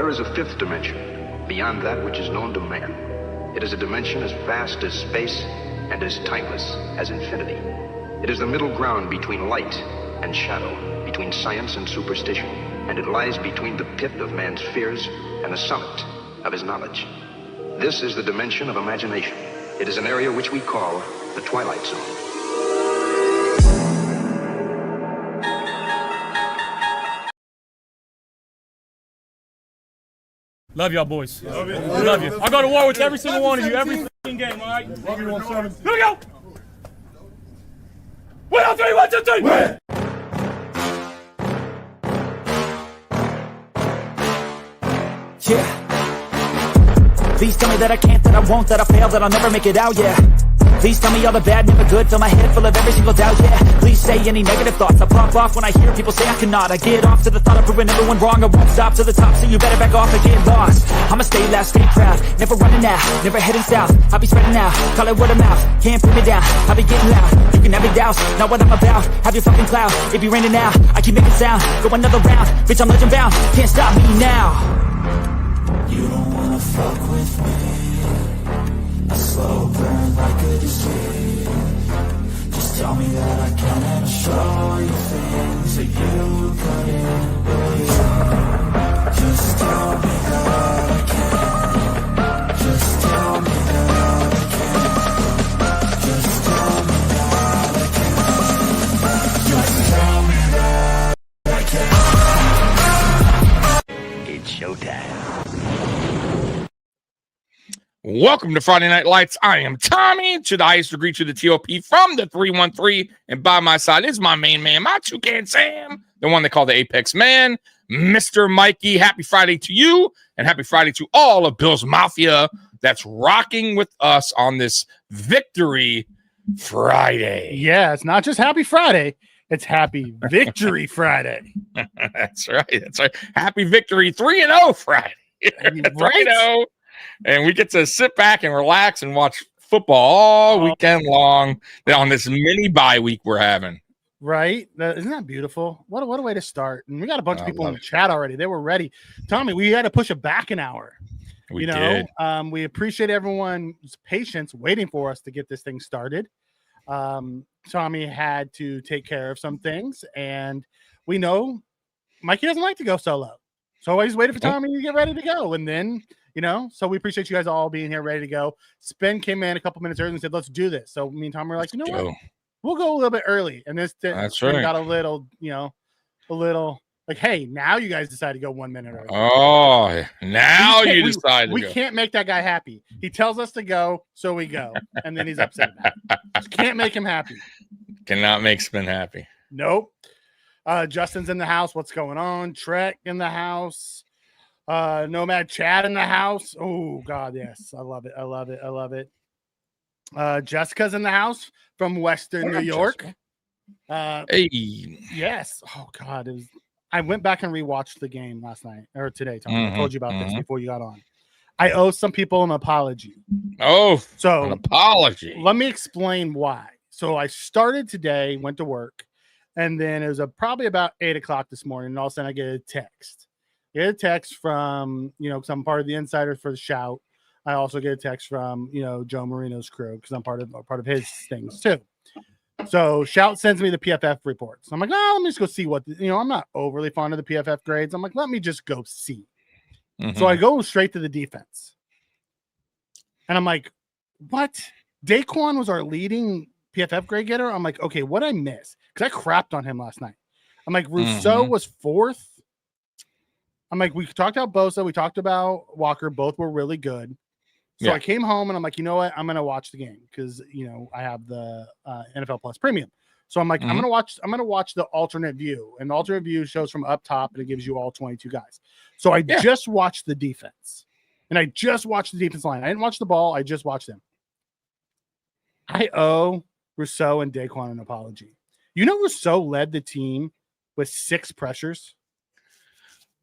there is a fifth dimension, beyond that which is known to man. It is a dimension as vast as space and as timeless as infinity. It is the middle ground between light and shadow, between science and superstition, and it lies between the pit of man's fears and the summit of his knowledge. This is the dimension of imagination. It is an area which we call the Twilight Zone. Love y'all, boys. Love you. Love you. I go to war with every single one of you, every fucking game, all right? Love you, 1-7. Here we go! 1, 2, 3, 1, 2, 3! Win! Yeah. Please tell me that I can't, that I won't, that I fail, that I'll never make it out, yeah. Please tell me all the bad, never good, fill my head full of every single doubt, yeah. Please say any negative thoughts, I pop off when I hear people say I cannot. I get off to the thought of proving everyone wrong, I won't stop to the top, so you better back off and get lost. I'ma stay loud, stay proud, never running out, never heading south. I'll be spreading out, call it word of mouth, can't put me down, I'll be getting loud. You can have it douse, not what I'm about, have your fucking cloud. It be raining now, I keep making sound, go another round, bitch I'm legend bound, can't stop me now. You don't wanna fuck with me, a slow burn like a disease. Just tell me that I can and I'll show you things that you couldn't believe. Just tell me that I can. Just tell me that I can. Just tell me that I can. Just tell me that I can. It's showtime. Welcome to Friday Night Lights. I am Tommy, to the highest degree to the TOP from the 313. And by my side is my main man, my Toucan Sam, the one they call the Apex Man, Mr. Mikey. Happy Friday to you, and happy Friday to all of Bill's Mafia that's rocking with us on this Victory Friday. Yeah, it's not just Happy Friday, it's Happy Victory Friday. That's right. That's right. Happy Victory 3-0 Friday. Right? 3-0. And we get to sit back and relax and watch football all weekend long on this mini bye week we're having. Right? Isn't that beautiful? What a way to start. And we got a bunch of people in the chat already. They were ready. Tommy, we had to push it back an hour. We did. We appreciate everyone's patience waiting for us to get this thing started. Tommy had to take care of some things, and we know Mikey doesn't like to go solo. So I just waited for Tommy to get ready to go, and then so we appreciate you guys all being here ready to go. Spin came in a couple minutes early and said, let's do this. So me and Tom were like, you know what? We'll go a little bit early. And this That's right. got a little like, hey, now you guys decide to go 1 minute early. Oh, now you decide. We can't make that guy happy. He tells us to go, so we go. And then he's upset about it. Just can't make him happy. Cannot make Spin happy. Nope. Justin's in the house. What's going on? Trek in the house. Nomad Chad in the house. Oh God, yes, I love it. I love it. I love it. Jessica's in the house from Western New York. Hey, yes. Oh God, I went back and rewatched the game last night or today. Tom, I told you about this before you got on. I owe some people an apology. Oh, so an apology. Let me explain why. So I started today, went to work, and then it was probably about 8 o'clock this morning, and all of a sudden I get a text. Get a text from, because I'm part of the insiders for the Shout. I also get a text from, Joe Marino's crew because I'm part of his things too. So Shout sends me the PFF reports. I'm like, let me just go see what, I'm not overly fond of the PFF grades. I'm like, let me just go see. So I go straight to the defense. And I'm like, what? Daquan was our leading PFF grade getter? I'm like, okay, what did I miss? Because I crapped on him last night. I'm like, Rousseau was fourth. I'm like, we talked about Bosa. We talked about Walker. Both were really good. So I came home and I'm like, you know what? I'm going to watch the game because, I have the NFL Plus Premium. So I'm like, I'm going to watch the alternate view. And the alternate view shows from up top and it gives you all 22 guys. So I just watched the defense. And I just watched the defense line. I didn't watch the ball. I just watched them. I owe Rousseau and Daquan an apology. Rousseau led the team with 6 pressures.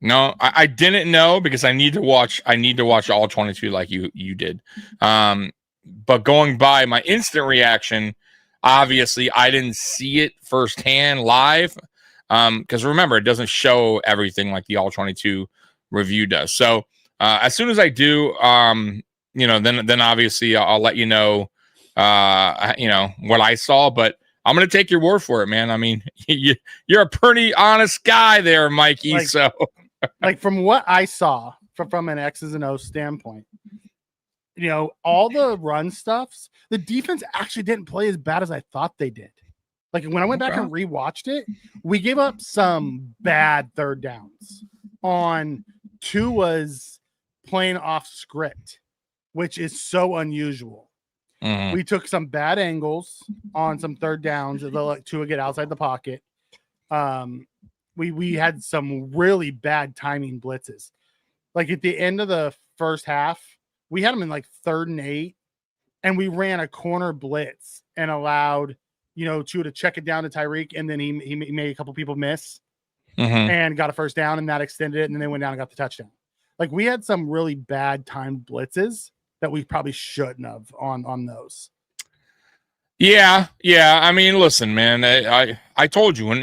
No, I didn't know because I need to watch all 22 like you did. But going by my instant reaction, obviously I didn't see it firsthand live. Because remember, it doesn't show everything like the all 22 review does. So as soon as I do, then obviously I'll let you know, what I saw. But I'm going to take your word for it, man. I mean, you're a pretty honest guy there, Mikey. So from what I saw from an X's and O's standpoint, all the run stuffs, the defense actually didn't play as bad as I thought they did. Like when I went back and rewatched it, we gave up some bad third downs on Tua's playing off script, which is so unusual. Mm-hmm. We took some bad angles on some third downs that let Tua get outside the pocket. We had some really bad timing blitzes. Like at the end of the first half, we had them in like 3rd and 8, and we ran a corner blitz and allowed Tua to check it down to Tyreek, and then he made a couple people miss and got a first down, and that extended it, and then they went down and got the touchdown. Like we had some really bad timed blitzes that we probably shouldn't have on those. Yeah. I mean, listen, man, I told you when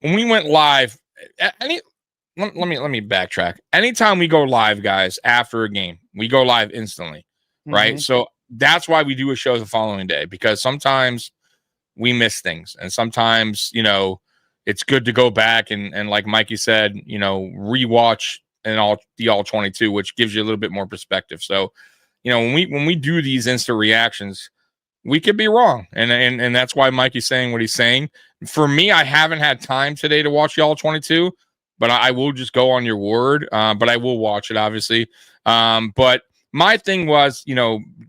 we went live. Let me backtrack. Anytime we go live, guys, after a game, we go live instantly, right? So that's why we do a show the following day, because sometimes we miss things, and sometimes it's good to go back and like Mikey said, rewatch the all 22, which gives you a little bit more perspective. So when we do these instant reactions, we could be wrong, and that's why Mikey's saying what he's saying. For me, I haven't had time today to watch the all 22, but I will just go on your word. But I will watch it, obviously. But my thing was,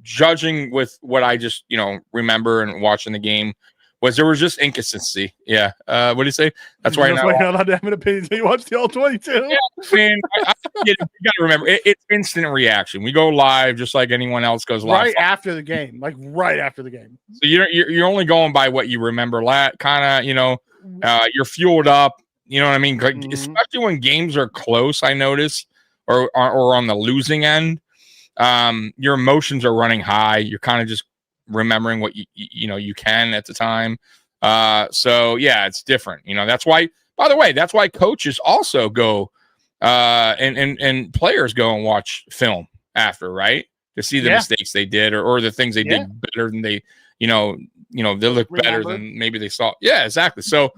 judging with what I just, remember and watching the game, was there was just inconsistency. Yeah. What do you say? That's why you're not allowed to have an opinion until you watch the all 22. Yeah, I mean, you got to remember, it's instant reaction. We go live just like anyone else goes live. Right after the game. So you're only going by what you remember. Kind of, you're fueled up. You know what I mean? Especially when games are close, I notice, or on the losing end, your emotions are running high. You're kind of just remembering what you can at the time. So yeah, it's different. That's why. By the way, that's why coaches also go, and players go and watch film after, right, to see the mistakes they did or the things they did better than they, they look better than maybe they saw. Yeah, exactly. So.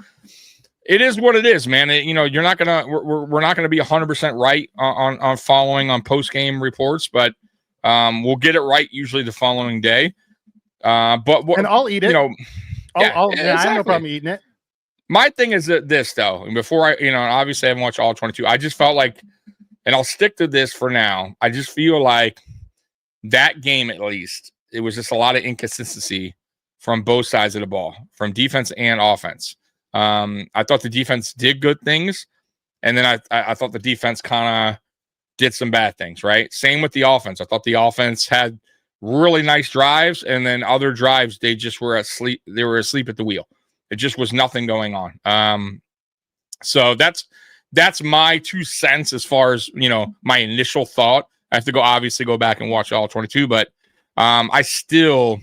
It is what it is, man. You're not gonna. We're not gonna be 100% right on following on post game reports, but we'll get it right usually the following day. And I'll eat it. I have no problem eating it. My thing is this though, and before I, obviously I haven't watched all 22. I just felt like, and I'll stick to this for now. I just feel like that game, at least, it was just a lot of inconsistency from both sides of the ball, from defense and offense. I thought the defense did good things, and then I thought the defense kind of did some bad things, right? Same with the offense. I thought the offense had really nice drives, and then other drives, they just were asleep. They were asleep at the wheel. It just was nothing going on. So that's my 2 cents as far as, my initial thought. I have to obviously go back and watch all 22, but I still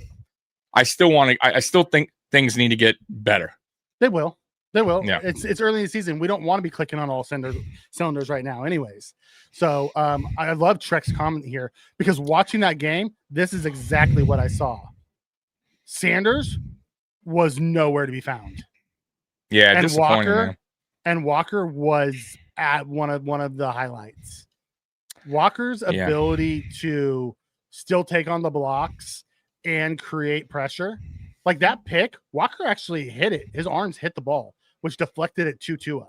think things need to get better. They will. Yeah. It's early in the season. We don't want to be clicking on all cylinders right now anyways. So I love Trek's comment here, because watching that game, this is exactly what I saw. Sanders was nowhere to be found. Yeah, and Walker was at one of the highlights. Walker's ability to still take on the blocks and create pressure. Like that pick, Walker actually hit it. His arms hit the ball, which deflected it to Tua.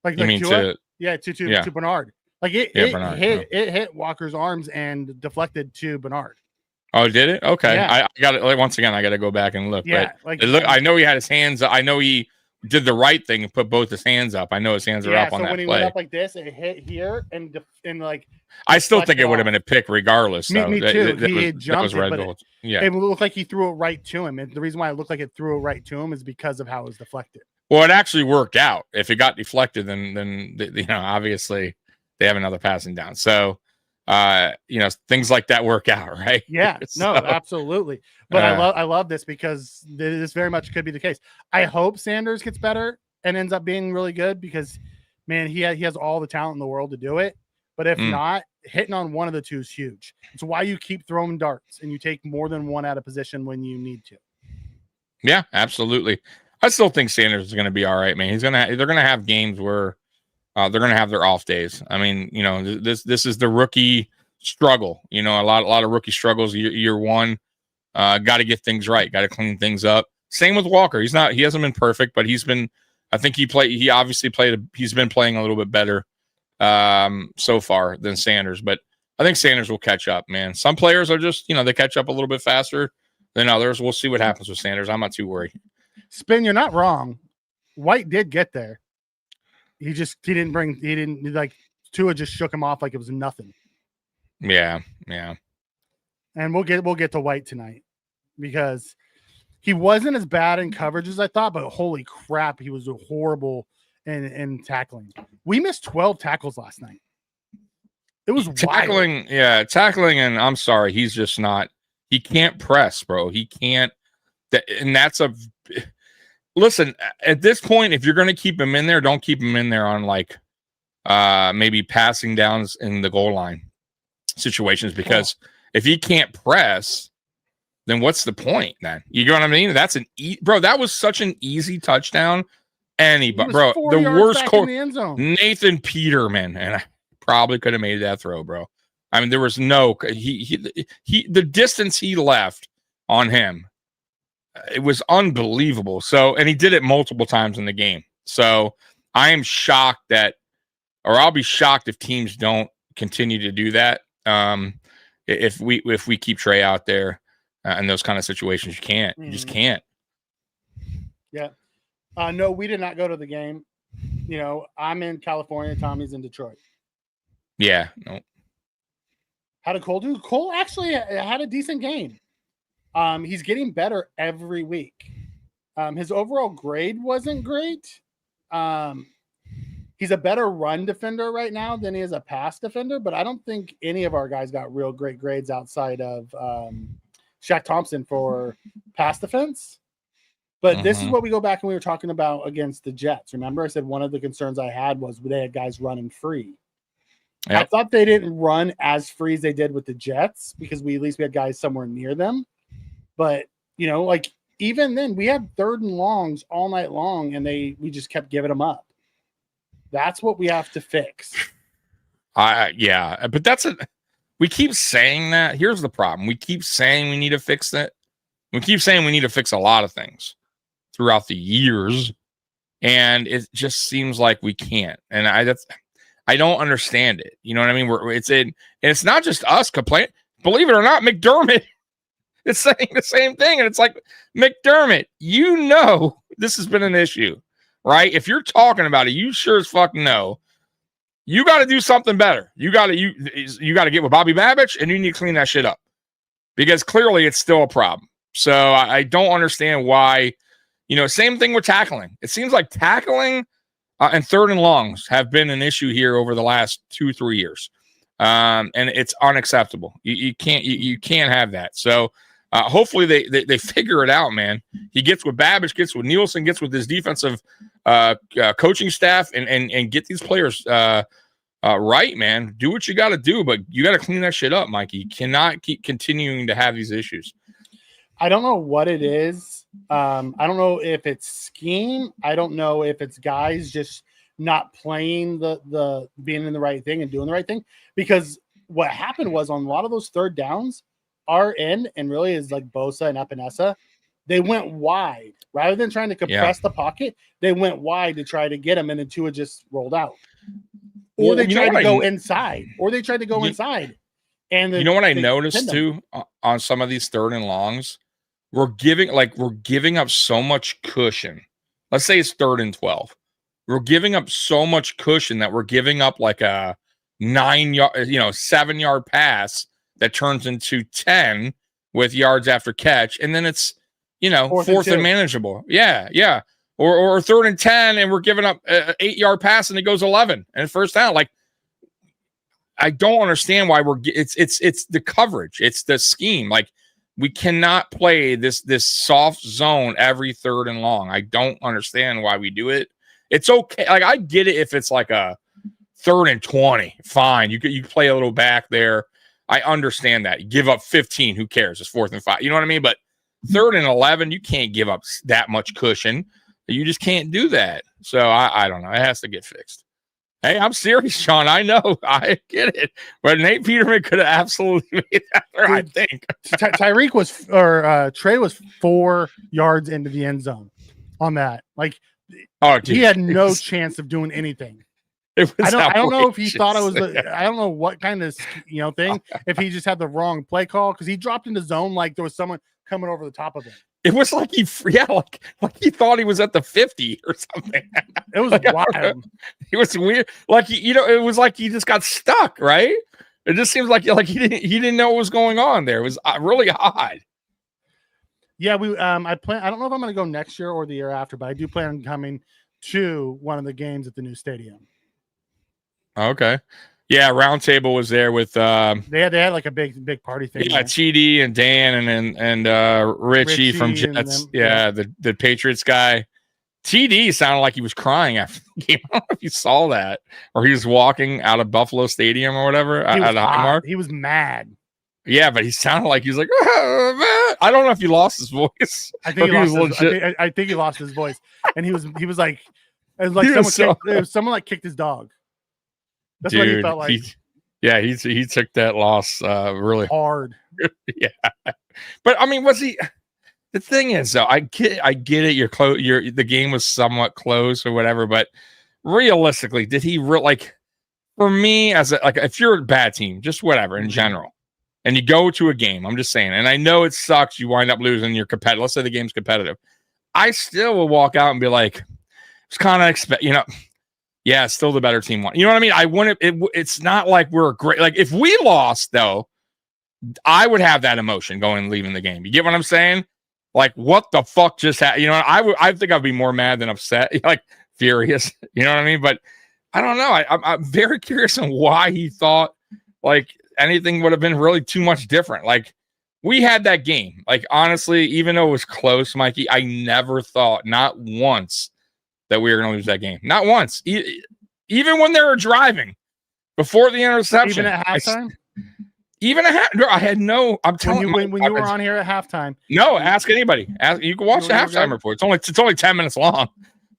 To Bernard. Like it hit Walker's arms and deflected to Bernard. Oh, did it? Okay. Yeah. I got it. Once again, I got to go back and look. Yeah. But I know he had his hands. I know he did the right thing and put both his hands up. I know his hands are up on that play. So when he went up like this, it hit here and like. I still think it would have been a pick regardless. Me too. He jumped it, it looked like he threw it right to him. And the reason why it looked like it threw it right to him is because of how it was deflected. Well, it actually worked out. If it got deflected, then obviously they have another passing down. So, things like that work out, right? Yeah, no, absolutely. But I love this because this very much could be the case. I hope Sanders gets better and ends up being really good, because man, he has all the talent in the world to do it. But if not, hitting on one of the two is huge. It's why you keep throwing darts and you take more than one out of position when you need to. Yeah, absolutely. I still think Sanders is going to be all right, man. They're going to have games where they're going to have their off days. I mean, you know, this is the rookie struggle. You know, a lot of rookie struggles year one. Got to get things right. Got to clean things up. Same with Walker. He hasn't been perfect, but he's been. I think he's been playing a little bit better so far than Sanders. But I think Sanders will catch up, man. Some players are just, you know, they catch up a little bit faster than others. We'll see what happens with Sanders. I'm not too worried. Spin, you're not wrong. White did get there. He didn't like Tua just shook him off like it was nothing. Yeah. And we'll get to White tonight because he wasn't as bad in coverage as I thought, but holy crap, he was horrible in tackling. We missed 12 tackles last night. It was tackling, wild. Yeah, tackling, and I'm sorry, he's just not. He can't press, bro. He can't. And that's a. Listen, at this point, if you're going to keep him in there, don't keep him in there on like maybe passing downs in the goal line situations, because if he can't press, then what's the point then? You know what I mean? That's bro, that was such an easy touchdown. Bro, the worst Nathan Peterman, and I probably could have made that throw, bro. I mean, there was no the distance he left on him. It was unbelievable. So, and he did it multiple times in the game. So I am shocked I'll be shocked if teams don't continue to do that. If we keep Trey out there in those kind of situations, you just can't. Yeah. No, we did not go to the game. You know, I'm in California. Tommy's in Detroit. Yeah. No. How did Cole do? Cole actually had a decent game. He's getting better every week. His overall grade wasn't great. He's a better run defender right now than he is a pass defender, but I don't think any of our guys got real great grades outside of Shaq Thompson for pass defense. But this is what we go back and we were talking about against the Jets. Remember, I said one of the concerns I had was they had guys running free. Yep. I thought they didn't run as free as they did with the Jets because at least we had guys somewhere near them. But, you know, like even then we had 3rd and longs all night long and we just kept giving them up. That's what we have to fix. Yeah, but we keep saying that. Here's the problem. We keep saying we need to fix that. We keep saying we need to fix a lot of things throughout the years, and it just seems like we can't. And I don't understand it. You know what I mean? And it's not just us complaining. Believe it or not, McDermott is saying the same thing. And it's like, McDermott, you know this has been an issue, right? If you're talking about it, you sure as fuck know you got to do something better. You got to get with Bobby Babich, and you need to clean that shit up because clearly it's still a problem. So I don't understand why, you know, same thing with tackling. It seems like tackling and 3rd and longs have been an issue here over the last 2-3 years. And it's unacceptable. You can't have that. So hopefully they figure it out, man. He gets with Babich, gets with Nielsen, gets with his defensive coaching staff and get these players right, man. Do what you got to do, but you got to clean that shit up, Mikey. You cannot keep continuing to have these issues. I don't know what it is. I don't know if it's scheme. I don't know if it's guys just not playing the being in the right thing and doing the right thing. Because what happened was on a lot of those 3rd downs, our end and really is like Bosa and Epinesa, they went wide rather than trying to compress the pocket. They went wide to try to get him, and then Tua just rolled out. Or they tried to go inside. And you know what I noticed too on some of these 3rd and longs. We're giving up so much cushion. Let's say it's 3rd and 12. We're giving up so much cushion that we're giving up like a 7-yard pass that turns into 10 with yards after catch. And then it's, 4th and manageable. Yeah. Or 3rd and 10 and we're giving up an 8-yard pass and it goes 11 and first down. Like, I don't understand why it's the coverage. It's the scheme. Like, we cannot play this soft zone every 3rd and long. I don't understand why we do it. It's okay. Like, I get it if it's like a 3rd and 20. Fine. You play a little back there. I understand that. You give up 15. Who cares? It's 4th and 5. You know what I mean? But 3rd and 11, you can't give up that much cushion. You just can't do that. So I don't know. It has to get fixed. Hey, I'm serious, Sean. I know. I get it. But Nate Peterman could have absolutely made that there, I think. Trey was 4 yards into the end zone on that. Like, dude, he had no chance of doing anything. I don't know if he thought it was. I don't know what kind of thing. If he just had the wrong play call, because he dropped into zone like there was someone coming over the top of him. It was like he thought he was at the 50 or something. It was wild. It was weird. Like, it was like he just got stuck, right? It just seems like he didn't know what was going on there. It was really odd. Yeah, I don't know if I'm going to go next year or the year after, but I do plan on coming to one of the games at the new stadium. Okay. Yeah, Roundtable was there with they had like a big party thing. Yeah, TD and Dan and Richie from Jets. The Patriots guy. TD sounded like he was crying after the game. I don't know if you saw that, or he was walking out of Buffalo Stadium or whatever. He was mad. Yeah, but he sounded like he was like, oh, man. I don't know if he lost his voice. I think he lost his voice, and he was like, it was someone like kicked his dog. That's what he felt like. He took that loss really hard. Yeah, but I mean, was he? The thing is, though, I get it. The game was somewhat close or whatever, but realistically, did he like? For me, if you're a bad team, just whatever in general, and you go to a game, I'm just saying, and I know it sucks. You wind up losing. You're competitive. Let's say the game's competitive. I still will walk out and be like, it's kind of yeah, still the better team won. You know what I mean? I wouldn't. It's not like we're great. Like, if we lost, though, I would have that emotion leaving the game. You get what I'm saying? Like, what the fuck just happened? I think I'd be more mad than upset, like furious. You know what I mean? But I don't know. I'm very curious on why he thought like anything would have been really too much different. Like, we had that game. Like, honestly, even though it was close, Mikey, I never thought, not once, that we were going to lose that game. Not once. Even when they were driving before the interception. Even at halftime? I had no. I'm telling you, when you were on here at halftime. No, ask anybody. You can watch the halftime report. It's only 10 minutes long.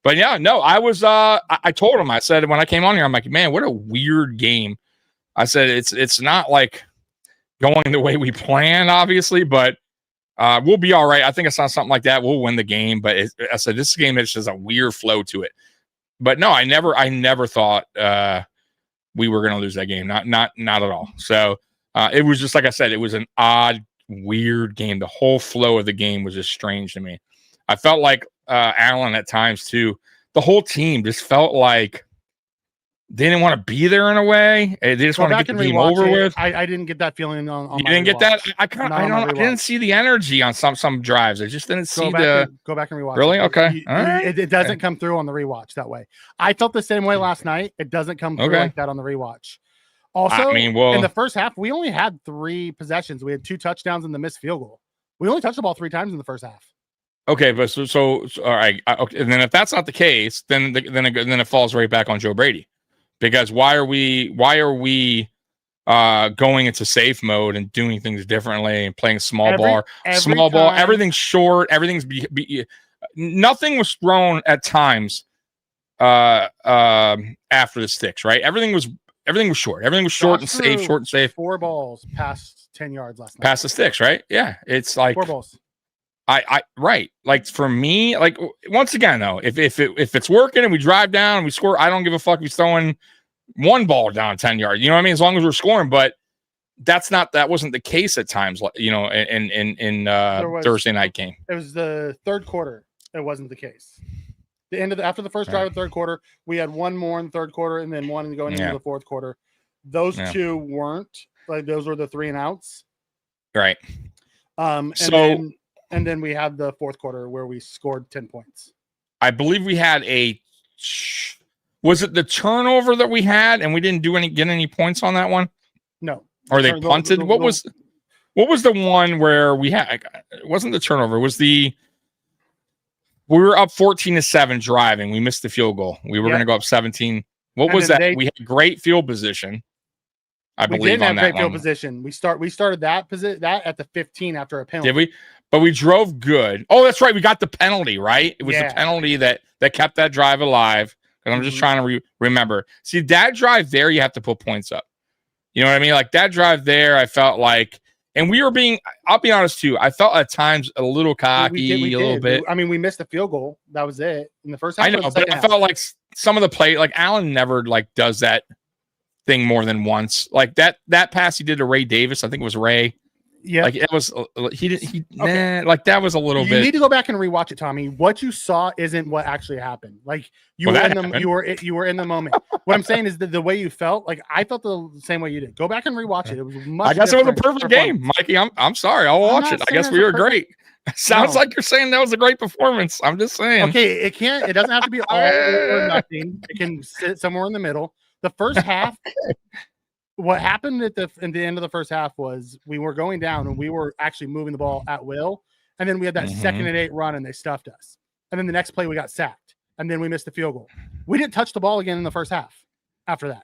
But yeah, no, I was. I told him. I said when I came on here, I'm like, man, what a weird game. I said it's not like going the way we planned, obviously, but we'll be all right. I think I saw something like that. We'll win the game. But I said this game is just a weird flow to it. But no, I never thought we were going to lose that game. Not at all. So it was just like I said. It was an odd, weird game. The whole flow of the game was just strange to me. I felt like Allen at times too. The whole team just felt like they didn't want to be there in a way. They just want to get the game over with. I didn't get that feeling on you didn't get that? I didn't see the energy on some drives. I just didn't see go back and rewatch. Really? Okay. It doesn't come through on the rewatch that way. I felt the same way last night. It doesn't come through like that on the rewatch. Also, in the first half, we only had 3 possessions. We had 2 touchdowns and the missed field goal. We only touched the ball 3 times in the first half. Okay, but so all right. Okay, and then if that's not the case, then it falls right back on Joe Brady. Because why are we going into safe mode and doing things differently and playing small ball? Everything's short. Everything's nothing was thrown at times after the sticks. Right? Everything was short. Everything was short and safe. 4 balls past 10 yards last night. Past the sticks, right? Yeah, it's like 4 balls. Right. Like, for me, like, once again, though, if it's working and we drive down and we score, I don't give a fuck if he's throwing 1 ball down 10 yards. You know what I mean? As long as we're scoring. But that wasn't the case at times. In Thursday night game. It was the third quarter. It wasn't the case. The end of after the first drive of the third quarter, we had 1 more in the third quarter and then 1 going into the fourth quarter. Those 2 weren't like those were the 3 and outs. Right. And then we had the fourth quarter where we scored 10 points. I believe we had was it the turnover that we had and we didn't get any points on that one? No. Or they punted? What was the one where we had? It wasn't the turnover. It was the We were up 14-7 driving. We missed the field goal. We were going to go up 17. What was that? We had great field position. I believe didn't on have that great field position. We started that at the 15 after a penalty. Did we? But we drove good. Oh, that's right. We got the penalty, right? It was the penalty that kept that drive alive. And I'm just trying to remember. See, that drive there, you have to put points up. You know what I mean? Like that drive there, I felt like, and we were being, I'll be honest too, I felt at times a little cocky, a little bit. I mean, we missed a field goal. That was it in the first half. I know, but I felt like some of the play, like Allen never like does that thing more than once. Like that pass he did to Ray Davis, I think it was Ray. Yeah, like it was like that was a little bit. You need to go back and rewatch it, Tommy. What you saw isn't what actually happened. Like you were in the moment. What I'm saying is that the way you felt, like I felt the same way you did. Go back and rewatch it. It was much. I guess it was a perfect game, Mikey. I'm sorry. I'll watch it. I guess we were great. Sounds like you're saying that was a great performance. I'm just saying. Okay, it doesn't have to be all or nothing. It can sit somewhere in the middle. The first half. What happened at the end of the first half was we were going down and we were actually moving the ball at will. And then we had that 2nd and 8 run and they stuffed us. And then the next play we got sacked and then we missed the field goal. We didn't touch the ball again in the first half after that.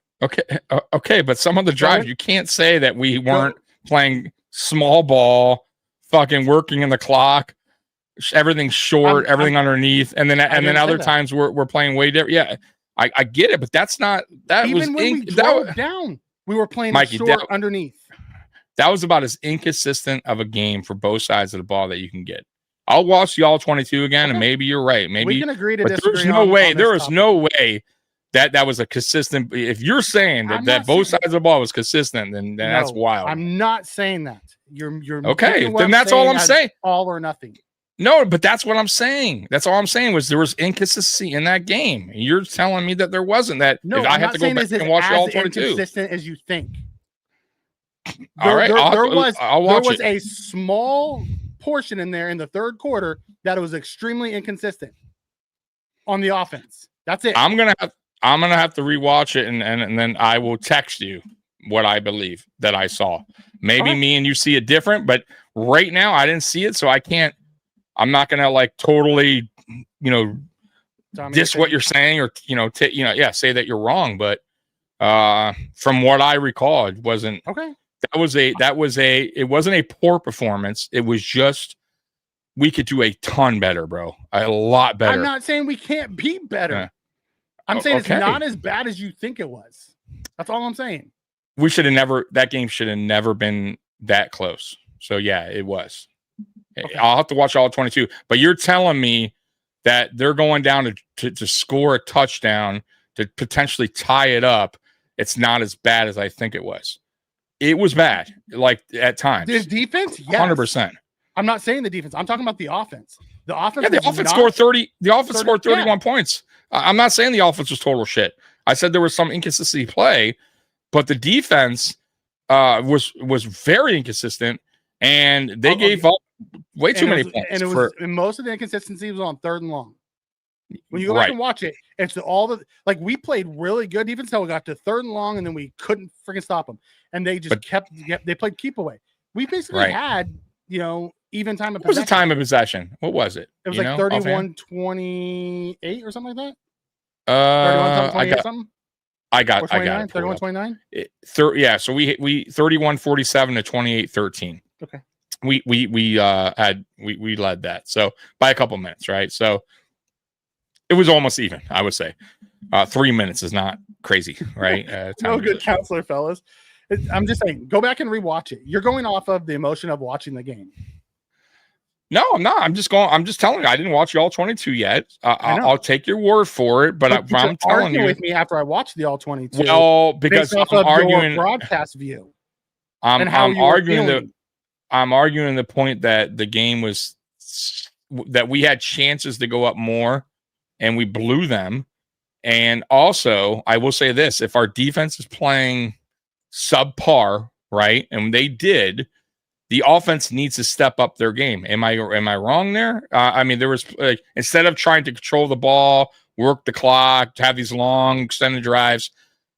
Okay. But some of the drives, you can't say that we weren't playing small ball, fucking working in the clock, everything short, everything underneath. And then other times we're playing way different. Yeah, I get it, but that's not, that even was when we drove down. We were playing Mikey, short underneath. That was about as inconsistent of a game for both sides of the ball that you can get. I'll watch the all 22 again, and maybe you're right. Maybe we can agree to disagree. There's no way. There is no way that was a consistent. If you're saying that both sides of the ball was consistent, then that's wild. I'm not saying that. You're okay. Then that's all I'm saying. All or nothing. No, but that's what I'm saying. That's all I'm saying was there was inconsistency in that game. You're telling me that there wasn't. That no, if I have to go back and watch all 22. Inconsistent as you think. All right, I'll watch there was a small portion in there in the third quarter that was extremely inconsistent on the offense. That's it. I'm gonna have to rewatch it and then I will text you what I believe that I saw. Maybe me and you see it different, but right now I didn't see it, so I can't. I'm not gonna like totally, diss what you're saying or say that you're wrong. But from what I recall, it wasn't okay. It wasn't a poor performance. It was just we could do a ton better, bro. A lot better. I'm not saying we can't be better. I'm saying it's not as bad as you think it was. That's all I'm saying. That game should have never been that close. So yeah, it was. Okay. I'll have to watch all 22, but you're telling me that they're going down to score a touchdown to potentially tie it up. It's not as bad as I think it was. It was bad, like at times. The defense, yes. 100%. I'm not saying the defense. I'm talking about the offense. The offense scored 30. The offense scored 31 points. I'm not saying the offense was total shit. I said there was some inconsistency play, but the defense was very inconsistent, and they gave up way too many points. And most of the inconsistency was on 3rd and long. When you go back and watch it, it's we played really good defense until we got to 3rd and long, and then we couldn't freaking stop them. And they just they played keep away. We basically had, even time of possession. What was the time of possession? What was it? It was 31-28 or something like that. 31-28 something. I got it. 31-29. Yeah. So we 31-47 to 28-13. Okay. We led that so by a couple minutes, right? So it was almost even, I would say. 3 minutes is not crazy, right? No good counselor, fellas. I'm just saying, go back and rewatch it. You're going off of the emotion of watching the game. No, I'm not. I'm just telling you, I didn't watch the all 22 yet. I'll take your word for it, but I'm telling you with me after I watched the all 22. Well, because I'm arguing broadcast view. I'm arguing the point that the game was that we had chances to go up more and we blew them. And also, I will say this, if our defense is playing subpar, right? And they did, the offense needs to step up their game. Am I wrong there? There was instead of trying to control the ball, work the clock, have these long extended drives,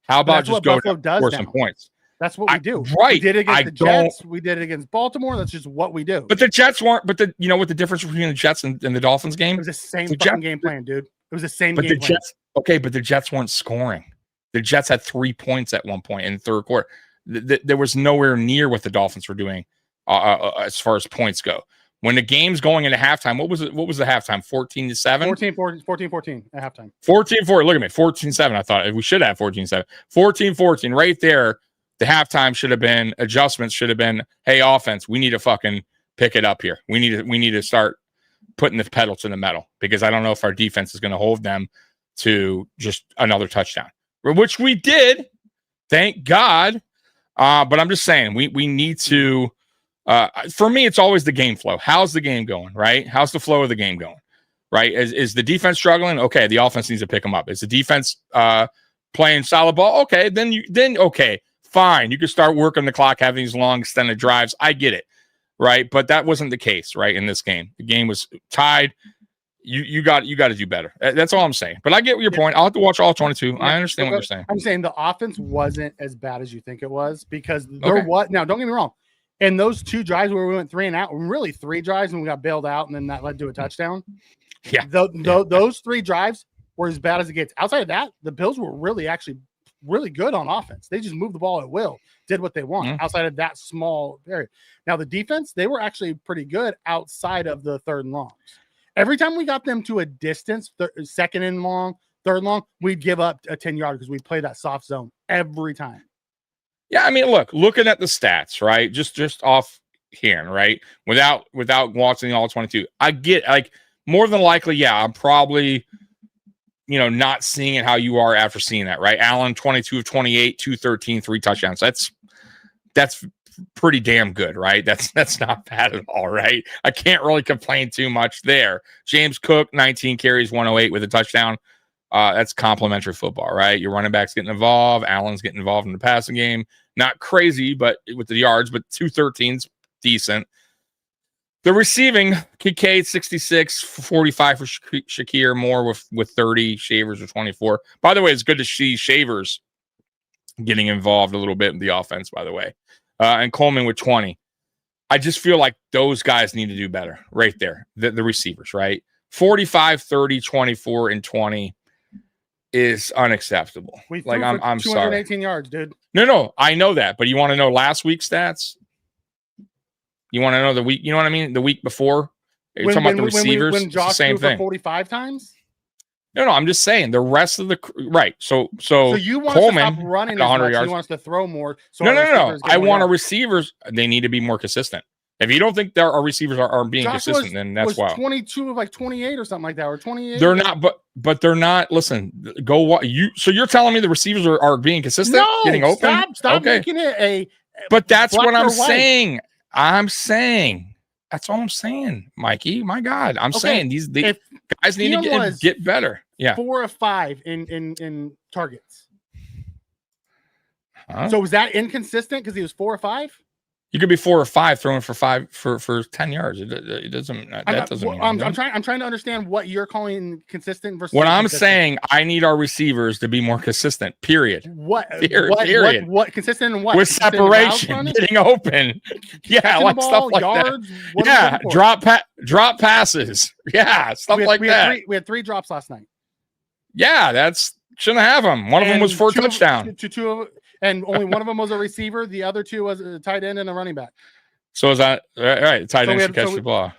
how about just go score some points? That's what we do. Right. We did it against the Jets. We did it against Baltimore. That's just what we do. But the Jets weren't. But you know what the difference between the Jets and the Dolphins game? It was the same fucking game plan, dude. It was the same game plan. Jets, okay, but the Jets weren't scoring. The Jets had 3 points at one point in the third quarter. There was nowhere near what the Dolphins were doing as far as points go. When the game's going into halftime, what was it? What was the halftime? 14-7? 14-14 at halftime. 14-4. Look at me. 14-7. I thought we should have 14-7. 14-14. Right there. The halftime should have been adjustments. Should have been, hey, offense, we need to fucking pick it up here. We need to start putting the pedal to the metal, because I don't know if our defense is going to hold them to just another touchdown, which we did. Thank God. But I'm just saying we need to. For me, it's always the game flow. How's the game going, right? How's the flow of the game going, right? Is the defense struggling? Okay, the offense needs to pick them up. Is the defense playing solid ball? Okay, then okay, fine. You can start working the clock, having these long extended drives. I get it, right? But that wasn't the case, right? In this game, the game was tied. You got to do better. That's all I'm saying. But I get your point. I'll have to watch all 22. I understand what you're saying. I'm saying the offense wasn't as bad as you think it was, because there was. Now, don't get me wrong. In those 2 drives where we went 3 and out, really 3 drives, and we got bailed out, and then that led to a touchdown. Yeah. Those 3 drives were as bad as it gets. Outside of that, the Bills were actually really good on offense. They just moved the ball at will, did what they want outside of that small area. Now, the defense, they were actually pretty good outside of the 3rd and longs. Every time we got them to a distance, 2nd and long, 3rd and long, we'd give up a 10-yard because we play that soft zone every time. Yeah, I mean, looking at the stats, right? Just off here, right? Without watching all 22, I get, like, more than likely, yeah, I'm probably, not seeing it how you are after seeing that, right? Allen, 22 of 28, 213, 3 touchdowns. That's pretty damn good, right? That's not bad at all, right? I can't really complain too much there. James Cook, 19 carries, 108 with a touchdown. That's complimentary football, right? Your running back's getting involved. Allen's getting involved in the passing game. Not crazy, but with the yards, but 213's decent. The receiving, Kincaid, 66, 45 for Shakir, Moore with 30, Shavers with 24. By the way, it's good to see Shavers getting involved a little bit in the offense, by the way. And Coleman with 20. I just feel like those guys need to do better right there. The receivers, right? 45, 30, 24, and 20 is unacceptable. I'm 218 sorry. yards, dude. No, I know that, but you want to know last week's stats? You want to know the week? You know what I mean? The week before? You're talking about the receivers? When Josh same threw thing. for 45 times? No, I'm just saying the rest of the right. So you want Coleman, to stop running as 100 much, yards. you want us to throw more. So No. I want our receivers. They need to be more consistent. If you don't think our receivers are being consistent, then that's why. 22 of like 28 or something like that, or 28. They're not, but they're not. Listen, go what you. So you're telling me the receivers are being consistent, no, getting open? Stop making it a. But that's what I'm saying. I'm saying that's all I'm saying, Mikey. My God, I'm saying these guys need to get better. Yeah, 4 of 5 in targets. Huh? So was that inconsistent because he was 4 or 5? You could be 4 or 5 throwing for 5 for 10 yards. It doesn't. That doesn't mean. I'm trying to understand what you're calling consistent versus. What I'm saying, I need our receivers to be more consistent. Period. Period. What consistent in what? With separation, getting open. Yeah, like stuff like yards, that. Yeah, drop passes. Yeah, stuff like that. We had 3 drops last night. Yeah, that's shouldn't have them. One of them was for a touchdown. And only one of them was a receiver. The other 2 was a tight end and a running back. So is that right? Tight end should catch the ball.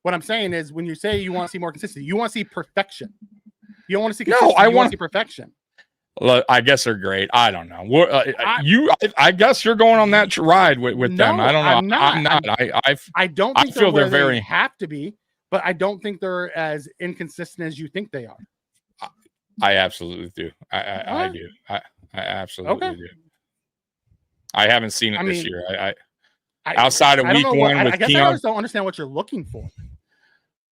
What I'm saying is, when you say you want to see more consistency, you want to see perfection. You don't want to see consistency. No, I want to see perfection. Look, I guess they're great. I don't know. I guess you're going on that ride with them. I don't know. I'm not. I don't think they're very have to be, but I don't think they're as inconsistent as you think they are. I absolutely do. I do. I absolutely do. I haven't seen it this year. Outside of week 1 with Keon, I just don't understand what you're looking for.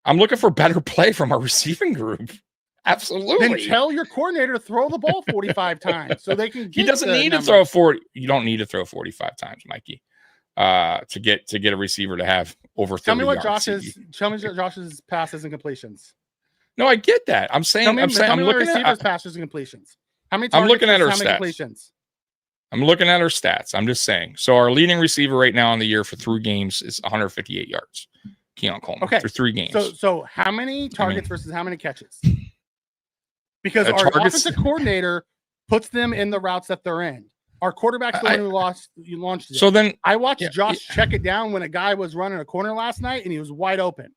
I'm looking for better play from our receiving group. Absolutely. Then tell your coordinator to throw the ball 45 times so they can get. He doesn't need to throw 40. You don't need to throw 45 times, Mikey, to get a receiver to have over 30 yards. Tell me Josh's passes and completions. No, I get that. I'm saying I'm looking at passes and completions. How many? I'm looking at her how many stats. completions? I'm looking at our stats. I'm just saying. So our leading receiver right now in the year for 3 games is 158 yards. Keon Coleman. Okay. For 3 games. So how many targets versus how many catches? Because our offensive coordinator puts them in the routes that they're in. Our quarterback's the one who launched it. So then I watched Josh check it down when a guy was running a corner last night and he was wide open.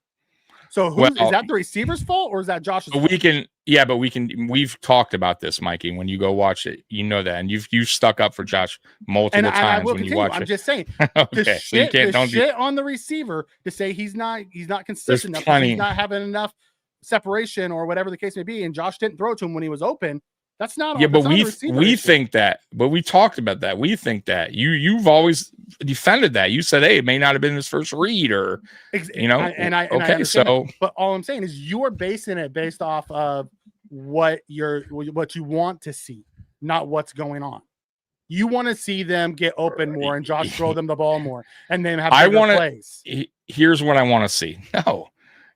So is that the receiver's fault or is that Josh's fault? We've talked about this, Mikey. When you go watch it, you know that. And you've stuck up for Josh multiple times when you watch it. I'm just saying. Okay, so you can't don't shit on the receiver to say he's not consistent enough, he's not having enough separation or whatever the case may be, and Josh didn't throw it to him when he was open. That's not but we think that, but we talked about that. We think that you've always defended that. You said, hey, it may not have been his first read, or I so. But all I'm saying is you are basing it based off of what you want to see, not what's going on. You want to see them get open more and Josh throw them the ball more, and then have bigger plays. Here's what I want to see. No.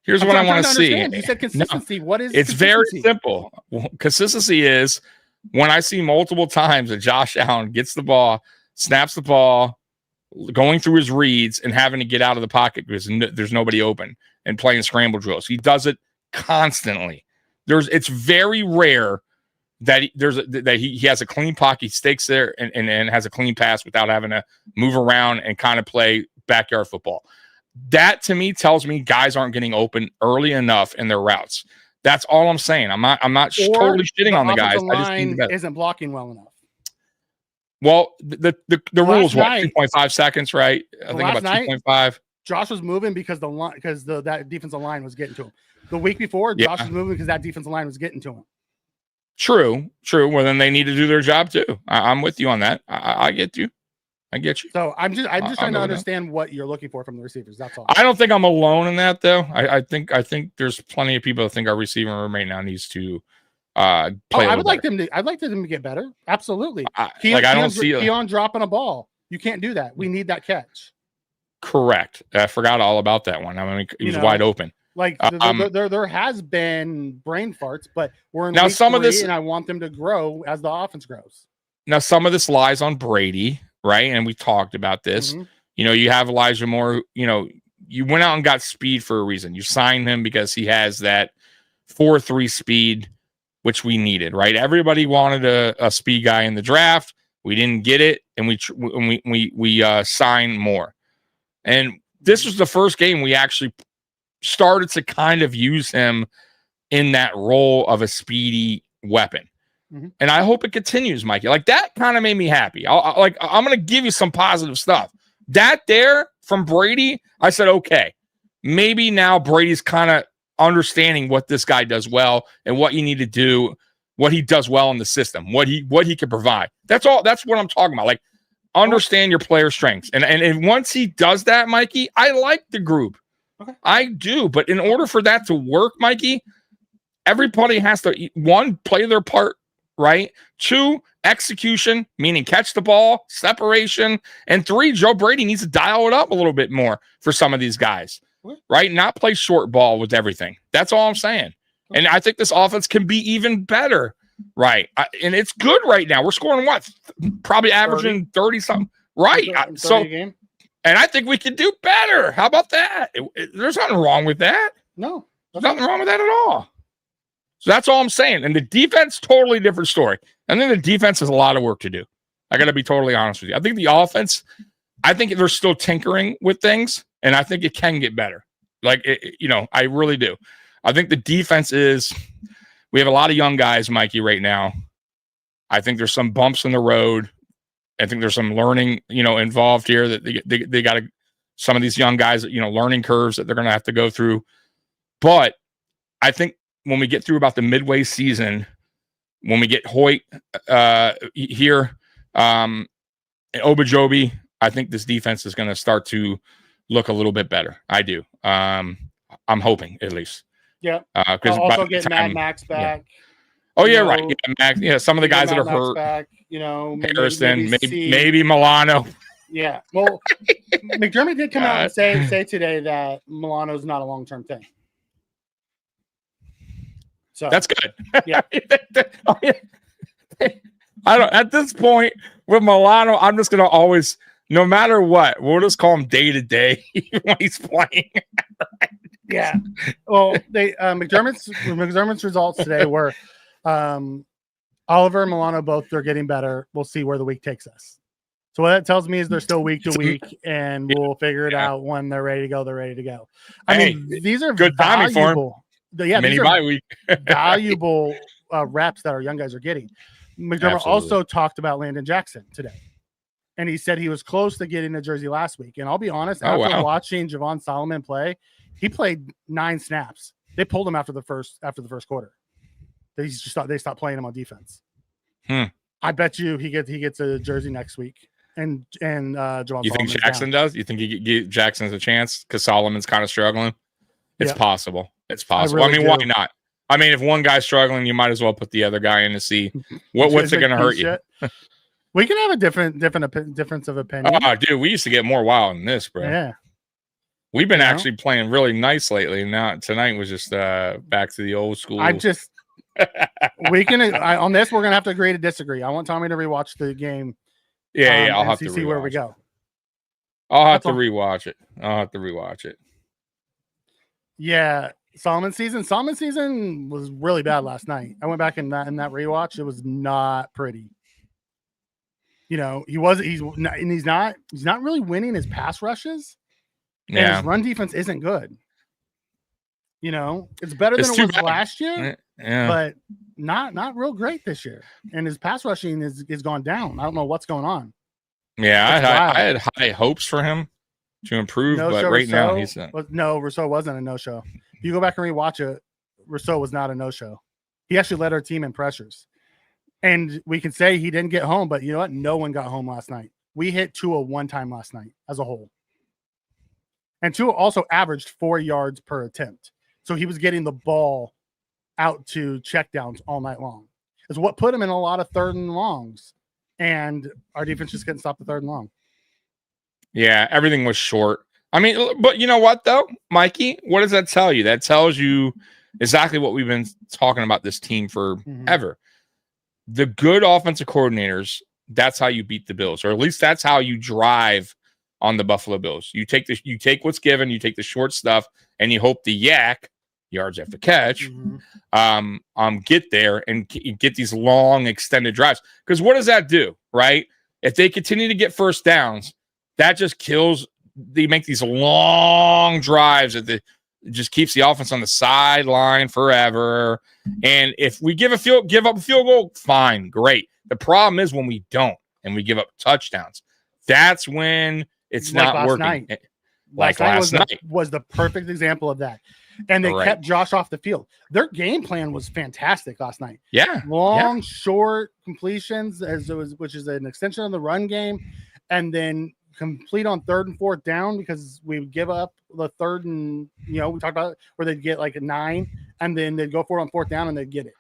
Here's what I want to see. You said consistency. What is it's very simple. Consistency is when I see multiple times that Josh Allen gets the ball, snaps the ball, going through his reads and having to get out of the pocket because there's nobody open and playing scramble drills. He does it constantly. It's very rare that he has a clean pocket, he stakes there and has a clean pass without having to move around and kind of play backyard football. That to me tells me guys aren't getting open early enough in their routes. That's all I'm saying. I'm not totally shitting on the guys. I just think that isn't blocking well enough. Well, the rules 2.5 seconds, right? I think about 2.5. Josh was moving because that defensive line was getting to him. The week before, Josh was moving because that defensive line was getting to him. True. Well, then they need to do their job too. I'm with you on that. I get you. I get you. So I'm just trying to understand what you're looking for from the receivers. That's all. I don't think I'm alone in that though. I think there's plenty of people that think our receiver room right now needs to play. I'd like them to get better. Absolutely. I don't see Keon dropping a ball. You can't do that. We need that catch. Correct. I forgot all about that one. I mean, he was wide open. Like there has been brain farts, but we're in now week some 3, of this, and I want them to grow as the offense grows. Now some of this lies on Brady. Right. And we talked about this. Mm-hmm. You have Elijah Moore, you went out and got speed for a reason. You signed him because he has that 4.3 speed, which we needed, right? Everybody wanted a speed guy in the draft. We didn't get it. And we signed Moore. And this was the first game we actually started to kind of use him in that role of a speedy weapon. Mm-hmm. And I hope it continues, Mikey. Like that kind of made me happy. I'm going to give you some positive stuff. That there from Brady, I said, okay, maybe now Brady's kind of understanding what this guy does well and what you need to do, what he does well in the system, what he can provide. That's all. That's what I'm talking about. Like understand your player strengths. And once he does that, Mikey, I like the group. Okay. I do. But in order for that to work, Mikey, everybody has to, 1, play their part. Right? 2, execution, meaning catch the ball, separation, and 3, Joe Brady needs to dial it up a little bit more for some of these guys, right? Not play short ball with everything. That's all I'm saying. And I think this offense can be even better, right? And it's good right now. We're scoring what? Probably averaging 30 something, right? 30 so, game. And I think we can do better. How about that? There's nothing wrong with that. No, there's nothing wrong with that at all. So that's all I'm saying. And the defense, totally different story. I think the defense has a lot of work to do. I got to be totally honest with you. I think the offense, I think they're still tinkering with things, and I think it can get better. I really do. I think the defense we have a lot of young guys, Mikey, right now. I think there's some bumps in the road. I think there's some learning, involved here that they got to, some of these young guys, learning curves that they're going to have to go through. But I think, when we get through about the midway season, when we get Hoyt here, and Obajobi, I think this defense is going to start to look a little bit better. I do. I'm hoping, at least. Yeah. Because also get Mad Max back. Yeah. Oh, yeah, right. Yeah, Max, some of the guys that are hurt. Back, Harrison, maybe Milano. Yeah. Well, McDermott did come out and say today that Milano's not a long-term thing. So that's good. Yeah. I don't. At this point with Milano, I'm just gonna always, no matter what, we'll just call him day to day when he's playing. Yeah. Well, McDermott's results today were Oliver and Milano both are getting better. We'll see where the week takes us. So what that tells me is they're still week to week, and we'll figure it out when they're ready to go. They're ready to go. I mean, these are good timing for him. Yeah, mini bye week. valuable reps that our young guys are getting. McDermott also talked about Landon Jackson today, and he said he was close to getting a jersey last week. And I'll be honest, after watching Javon Solomon play, he played 9 snaps. They pulled him after the first quarter. They stopped playing him on defense. I bet you he gets a jersey next week. And Javon, you think Jackson does? You think Jackson's a chance because Solomon's kind of struggling? It's possible. It's possible. I mean, why not? I mean, if one guy's struggling, you might as well put the other guy in to see what's it going to hurt you. We can have a difference of opinion. Oh, dude, we used to get more wild than this, bro. Yeah, we've been actually playing really nice lately. Now tonight was just back to the old school. on this. We're gonna have to agree to disagree. I want Tommy to rewatch the game. Yeah, I'll have to see where we go. I'll have to rewatch it. Yeah, Solomon season was really bad last night. I went back in that rewatch. It was not pretty. You know, he's not really winning his pass rushes. Yeah, and his run defense isn't good. You know, it's better than it was last year, but not real great this year. And his pass rushing is gone down. I don't know what's going on. Yeah, I had high hopes for him to improve, but right now he's Rousseau wasn't a no-show. If you go back and rewatch it, Rousseau was not a no-show. He actually led our team in pressures. And we can say he didn't get home, but you know what? No one got home last night. We hit Tua one time last night as a whole. And Tua also averaged 4 yards per attempt. So he was getting the ball out to checkdowns all night long. It's what put him in a lot of 3rd and longs. And our defense just couldn't stop the 3rd and long. Yeah, everything was short. I mean, but you know what, though, Mikey? What does that tell you? That tells you exactly what we've been talking about this team forever. The good offensive coordinators, that's how you beat the Bills, or at least that's how you drive on the Buffalo Bills. You take what's given, you take the short stuff, and you hope the yards after catch, get there and get these long extended drives. Because what does that do, right? If they continue to get first downs, that just kills. They make these long drives that just keeps the offense on the sideline forever. And if we give up a field goal, fine, great. The problem is when we don't and we give up touchdowns. That's when it's not working. Like last night was the perfect example of that. And they kept Josh off the field. Their game plan was fantastic last night. Yeah. Long, short completions, which is an extension of the run game, and then complete on 3rd and 4th down because we would give up the 3rd and, we talked about it, where they'd get like a 9, and then they'd go for it on 4th down and they'd get it.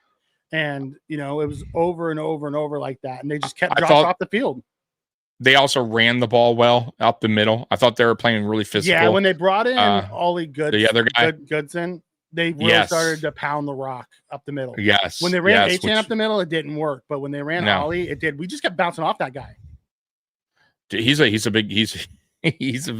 And, it was over and over and over like that. And they just kept Josh off the field. They also ran the ball well up the middle. I thought they were playing really physical. Yeah, when they brought in Ollie the other guy, Goodson, they really started to pound the rock up the middle. Yes. When they ran Achane up the middle, it didn't work. But when they ran Ollie, it did. We just kept bouncing off that guy. He's a bigger guy. He's a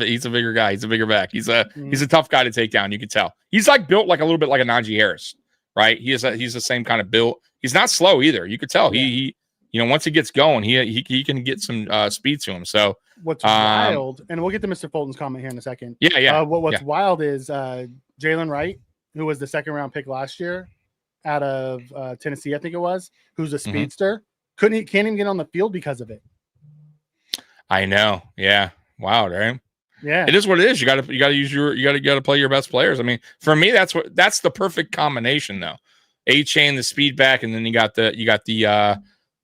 bigger back. He's a tough guy to take down. You can tell. He's like built like a little bit like a Najee Harris, right? He's the same kind of build. He's not slow either. You could tell. He once he gets going, he can get some speed to him. So what's wild, and we'll get to Mr. Fulton's comment here in a second. Yeah. What's wild is Jalen Wright, who was the 2nd round pick last year out of Tennessee, I think it was, who's a speedster, can't even get on the field because of it. I know. Yeah. Wow. Right. Yeah. It is what it is. You got to play your best players. I mean, for me, that's the perfect combination though. A-chain, the speed back, and then you got the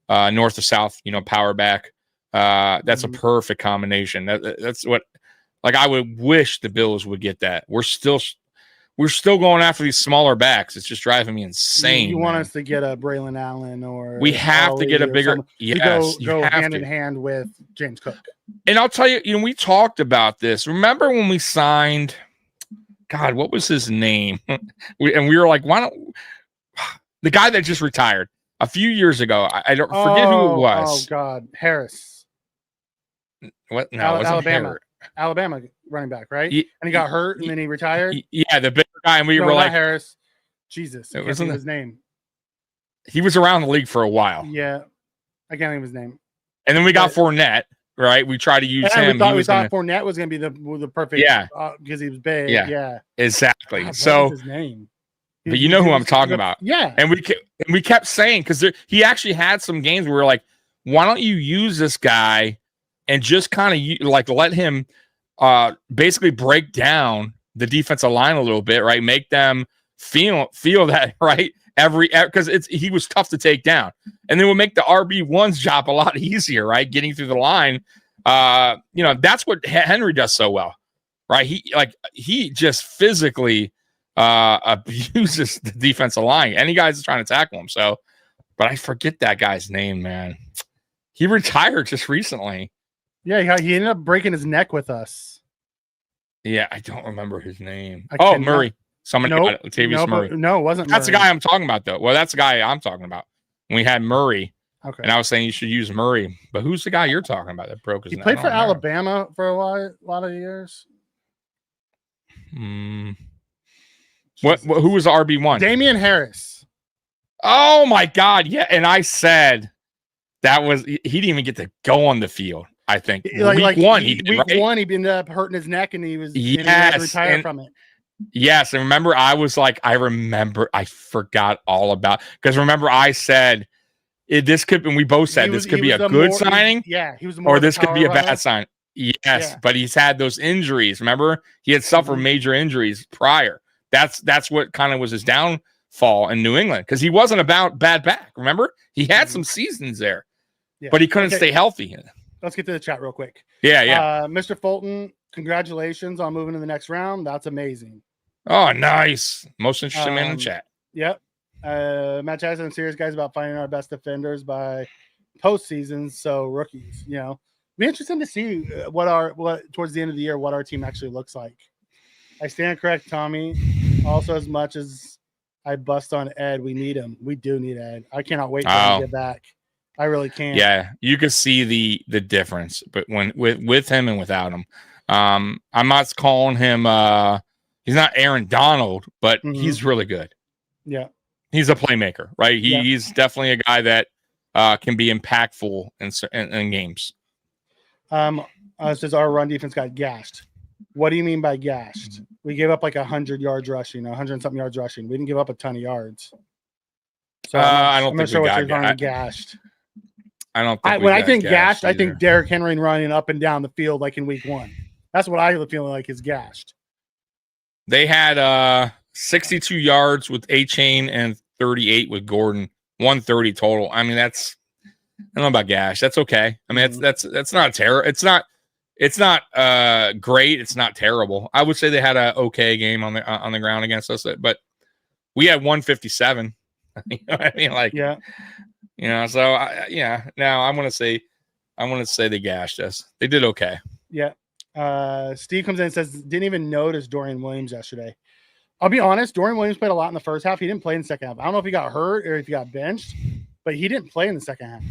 north to south, power back. That's a perfect combination. That's what, like, I would wish the Bills would get that. We're still going after these smaller backs. It's just driving me insane. You want us to get a Braylon Allen, or we have to get a bigger, go hand in hand with James Cook. And I'll tell you, we talked about this. Remember when we signed, God, what was his name? We were like, why don't the guy that just retired? a few years ago. I don't forget who it was. Oh God, Harris. What? No, it wasn't Alabama. Harris. Alabama running back, right? He- And he got hurt, and then he retired. Yeah, the bigger guy, and we No, were not like, Harris. Jesus, I It can't wasn't think of the- his name. he was around the league for a while, Yeah, I can't think of his name. and then we got But- Fournette. Right, we tried to use And him. we thought Fournette was going to be the perfect, Yeah. because he was big. Yeah. Yeah, exactly. God, So, what was his name? but you know who I'm talking about. Yeah, And we kept saying, because he actually had some games where we were like, why don't you use this guy and just kind of like let him basically break down the defensive line a little bit, right? Make them feel that, right? Because he was tough to take down, and then we'll make the RB1's job a lot easier, right? Getting through the line. That's what Henry does so well, right? He just physically abuses the defensive line. Any guys is trying to tackle him. So, but I forget that guy's name, man. He retired just recently. yeah. He ended up breaking his neck with us. Yeah, I don't remember his name. I Oh, cannot- Murray. Somebody got it. Latavius Murray. No, it wasn't. That's the Murray. guy I'm talking about, though. Well, that's the guy I'm talking about. We had Murray, Okay. and I was saying you should use Murray. But who's the guy you're talking about that broke his He neck? played I for don't remember. Alabama for a lot of years. Who was the RB1? Damian Harris. Oh my God! Yeah, and I said that was he didn't even get to go on the field. I think week one he did, week right? one he ended up hurting his neck, and he was and he had to Yes, retire and- from it. Yes, and remember, I was like, I forgot all about, because remember I said this could, and we both said this could be a good signing, He was or this could be a bad sign. Yes, Yeah. but he's had those injuries. Remember, he had suffered major injuries prior. That's what kind of was his downfall in New England, because he wasn't about bad back. Remember, he had some seasons there, but he couldn't stay healthy. Let's get to the chat real quick. Yeah. Mr. Fulton, congratulations on moving to the next round. That's amazing. Oh, nice. Most interesting man in the chat. Yep. Matt Jackson, I'm serious guys about finding our best defenders by postseason. So rookies, be interesting to see what towards the end of the year, what our team actually looks like. I stand correct, Tommy. Also, as much as I bust on Ed, we need him. We do need Ed. I cannot wait for him to get back. I really can't. Yeah, you can see the difference, but when with him and without him, I'm not calling him. He's not Aaron Donald, but he's really good. Yeah, he's a playmaker, right? He's definitely a guy that can be impactful in games. Says our run defense got gashed. What do you mean by gashed? We gave up like 100 yards rushing, 100 and something yards rushing. We didn't give up a ton of yards. So I don't I'm think not sure we what you're got calling gashed. I don't think When I think gashed, I either. think Derrick Henry running up and down the field like in week one. That's what I feel like is gashed. They had 62 yards with A-Chain and 38 with Gordon, 130 total. I mean, that's, I don't know about gash. That's okay. I mean, that's not terrible. It's not great. It's not terrible. I would say they had a okay game on the ground against us, but we had 157. You know what I mean? Like, yeah. So now I want to say they gashed us. They did okay. Yeah. Steve comes in and says, didn't even notice Dorian Williams yesterday. I'll be honest, Dorian Williams played a lot in the first half. He didn't play in the second half. I don't know if he got hurt or if he got benched, but he didn't play in the second half.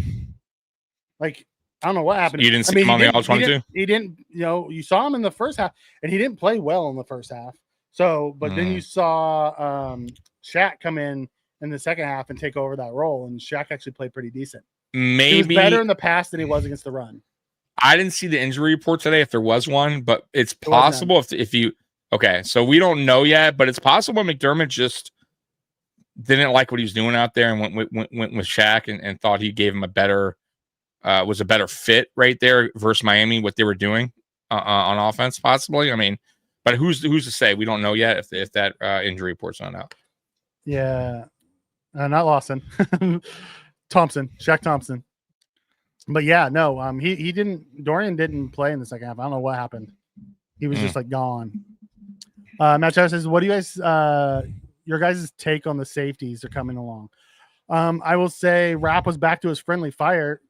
Like, I don't know what happened. You didn't see him on the all-22? He didn't, you saw him in the first half, and he didn't play well in the first half. So, but then you saw Shaq come in the second half and take over that role, and Shaq actually played pretty decent. Maybe he was better in the pass than he was against the run. I didn't see the injury report today if there was one, but it's possible if you okay, so we don't know yet, but it's possible McDermott just didn't like what he was doing out there and went with Shaq and thought he gave him a better was a better fit right there versus Miami, what they were doing on offense, possibly. I mean, but who's to say? We don't know yet if that injury report's not out. Yeah, not Lawson, Shaq Thompson. But yeah, no, Dorian didn't play in the second half. I don't know what happened. He was just like gone. Matt Chavez says, what do you guys, your guys' take on the safeties are coming along? I will say Rapp was back to his friendly fire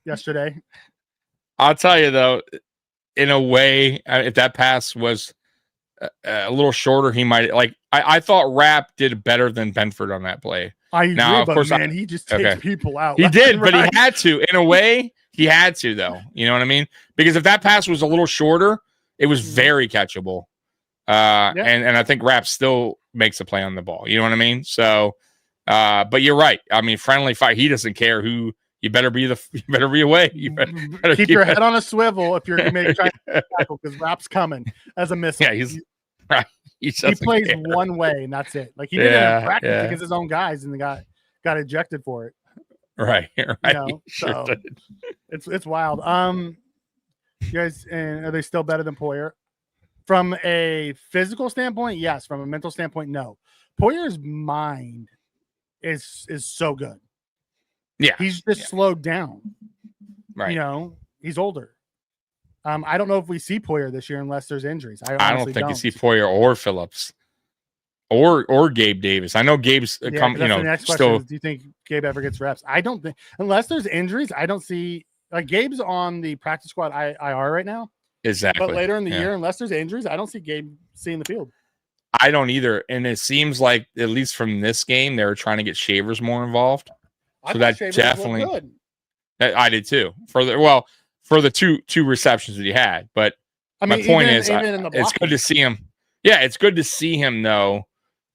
yesterday. I'll tell you though, in a way, if that pass was a little shorter, he might I thought Rapp did better than Benford on that play. I agree, Now, of course, man, he just takes people out. He did, but right. he had to. In a way, he had to, though. You know what I mean? Because if that pass was a little shorter, it was very catchable. And I think Rapp still makes a play on the ball. You know what I mean? So, but you're right. I mean, friendly fire. He doesn't care who. You better be away. You better keep your head on a swivel if you're maybe trying to tackle, because Rapp's coming as a missile. Yeah, he's right. He plays care. one way and that's it. Like he did it in practice against his own guys and got ejected for it. Right. You know? Sure so it's wild. You guys, and are they still better than Poyer? From a physical standpoint, yes. From a mental standpoint, no. Poyer's mind is so good. Yeah, he's just slowed down. Right. You know, he's older. I don't know if we see Poyer this year unless there's injuries. I don't think you see Poyer or Phillips or Gabe Davis. I know Gabe's the next question still. Is, do you think Gabe ever gets reps? I don't think, unless there's injuries. I don't see, like, Gabe's on the practice squad IR right now. Exactly. But later in the year, unless there's injuries, I don't see Gabe seeing the field. I don't either. And it seems like, at least from this game, they were trying to get Shavers more involved. So that definitely, I did too. For the two receptions that he had. But I mean, my point is, it's good to see him. Yeah, it's good to see him though,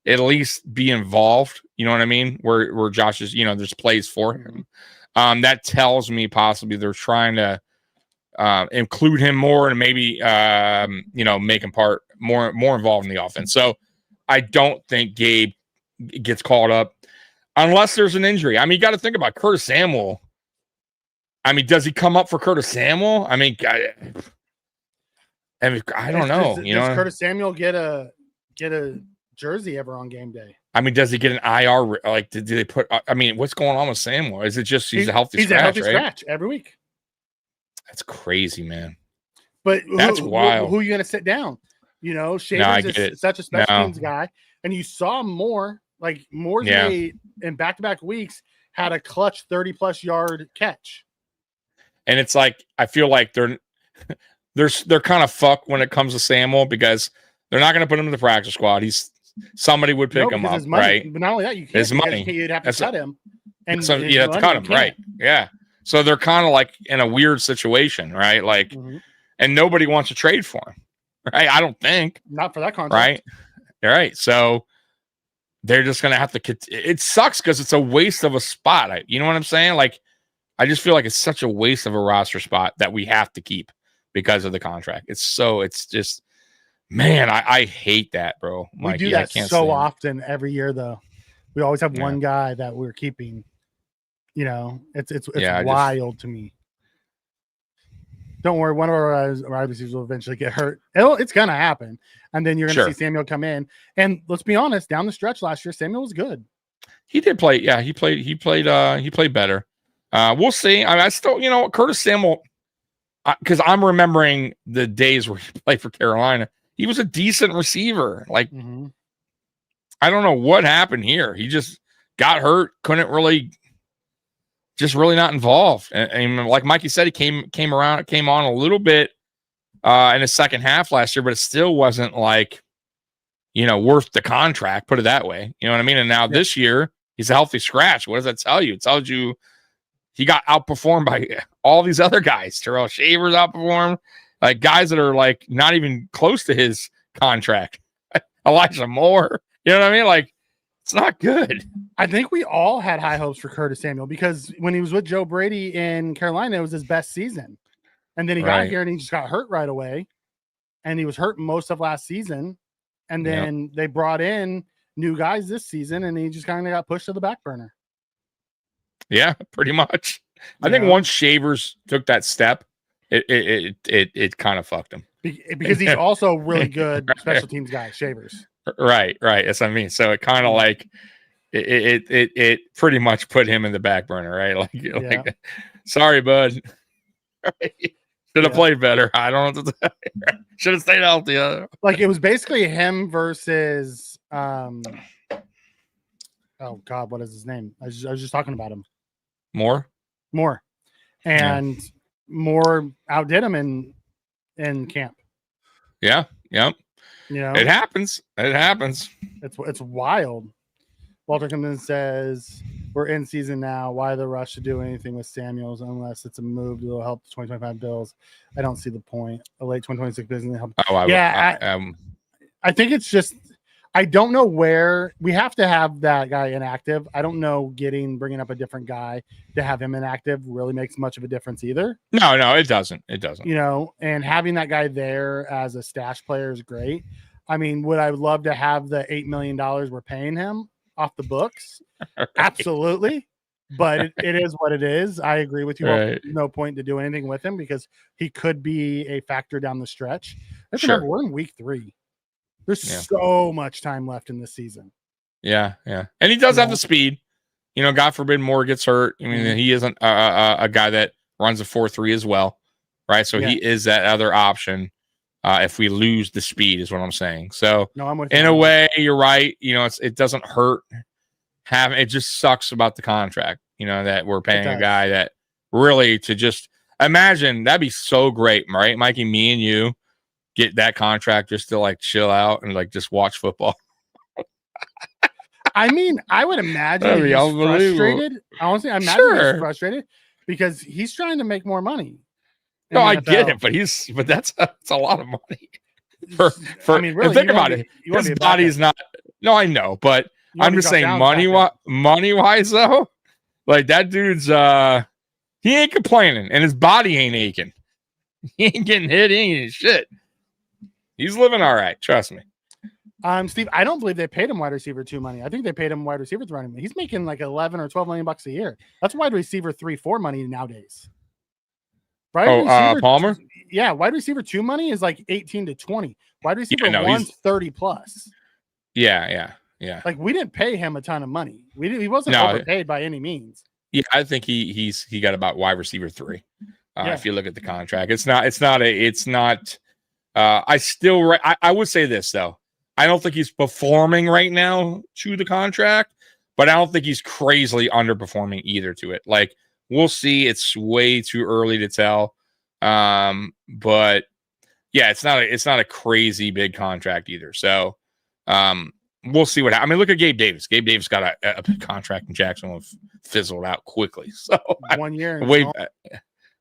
at least be involved. You know what I mean? Where Josh is, there's plays for him. That tells me possibly they're trying to include him more and maybe make him more involved in the offense. So I don't think Gabe gets called up unless there's an injury. I mean, you got to think about Curtis Samuel. I mean, does he come up for Curtis Samuel? I mean, I don't know. Does Curtis Samuel get a jersey ever on game day? I mean, does he get an IR? Like, do they put? I mean, what's going on with Samuel? Is it just he's a healthy scratch? He's a healthy scratch every week. That's crazy, man. But that's wild. Who are you going to sit down? Shavers is such a special teams guy, and you saw Moore. Like Moore's made in back-to-back weeks had a clutch 30+ yard catch. And it's like, I feel like they're kind of fucked when it comes to Samuel, because they're not going to put him in the practice squad. Somebody would pick him up, right? But not only that, you can't. His money. You'd have to cut him. And so you have to cut him, right? Yeah. So they're kind of like in a weird situation, right? Like, and nobody wants to trade for him, right? I don't think. Not for that contract, right? All right. So they're just going to have to. It sucks because it's a waste of a spot. You know what I'm saying? Like, I just feel like it's such a waste of a roster spot that we have to keep because of the contract. It's just, man, I hate that, bro. We do that so often every year, though. We always have one guy that we're keeping. It's wild to me. Don't worry, one of our wide receivers will eventually get hurt. It's gonna happen, and then you're gonna see Samuel come in. And let's be honest, down the stretch last year, Samuel was good. He did play. Yeah, he played better. We'll see. I still, Curtis Samuel, because I'm remembering the days where he played for Carolina. He was a decent receiver. Like, I don't know what happened here. He just got hurt. Couldn't really. Just really not involved. And like Mikey said, he came on a little bit in the second half last year, but it still wasn't like, worth the contract, put it that way. You know what I mean? And now this year, he's a healthy scratch. What does that tell you? It tells you he got outperformed by all these other guys. Terrell Shavers outperformed, like guys that are like not even close to his contract. Elijah Moore. You know what I mean? Like, it's not good. I think we all had high hopes for Curtis Samuel because when he was with Joe Brady in Carolina, it was his best season. And then he got here and he just got hurt right away. And he was hurt most of last season. And then they brought in new guys this season and he just kind of got pushed to the back burner. Yeah, pretty much. I think once Shavers took that step, it kind of fucked him. Because he's also really good special teams guy, Shavers. Right. That's what I mean. So it kind of like it pretty much put him in the back burner, right? Like sorry, bud. Should have played better. I don't know. Should have stayed healthy. Like it was basically him versus oh God, what is his name? I was just talking about him. Moore. And Moore outdid him in camp. Yeah. It happens. It's It's wild. Walter comes in and says, we're in season now. Why the rush to do anything with Samuels unless it's a move that will help the 2025 Bills? I don't see the point. A late 2026 business help. I think it's just I don't know where we have to have that guy inactive. I don't know bringing up a different guy to have him inactive really makes much of a difference either. No, it doesn't. It doesn't. And having that guy there as a stash player is great. I mean, would I love to have the $8 million we're paying him off the books? Right. Absolutely. But it is what it is. I agree with you. Right. No point to do anything with him because he could be a factor down the stretch. Remember, we're in week 3. There's so much time left in this season. Yeah. And he does have the speed. God forbid Moore gets hurt. I mean, he isn't a guy that runs a 4.3 as well, right? So he is that other option if we lose the speed is what I'm saying. So I'm with in a way, you're right. It doesn't hurt. It just sucks about the contract, that we're paying a guy that really to just imagine. That'd be so great, right? Mikey, me and you get that contract just to like chill out and like just watch football. I mean, I would imagine he's frustrated. Honestly, I imagine he's frustrated because he's trying to make more money. No, I get it, but that's a lot of money. Really, think about it. His body is not. No, I know, but I'm just saying money wise though, like that dude's he ain't complaining and his body ain't aching. He ain't getting hit, he ain't getting shit. He's living all right. Trust me. Steve, I don't believe they paid him wide receiver 2 money. I think they paid him wide receiver 3 money. He's making like 11 or 12 million bucks a year. That's wide receiver 3-4 money nowadays. Right? Palmer? Yeah, wide receiver 2 money is like 18 to 20. Wide receiver 1's 30 plus. Yeah. Like we didn't pay him a ton of money. He wasn't overpaid by any means. Yeah, I think he got about wide receiver 3. If you look at the contract, it's not. I would say this though. I don't think he's performing right now to the contract, but I don't think he's crazily underperforming either to it. Like we'll see. It's way too early to tell. But yeah, it's not a crazy big contract either. So we'll see what happens. I mean, look at Gabe Davis. Gabe Davis got a contract in Jacksonville fizzled out quickly. So 1 year.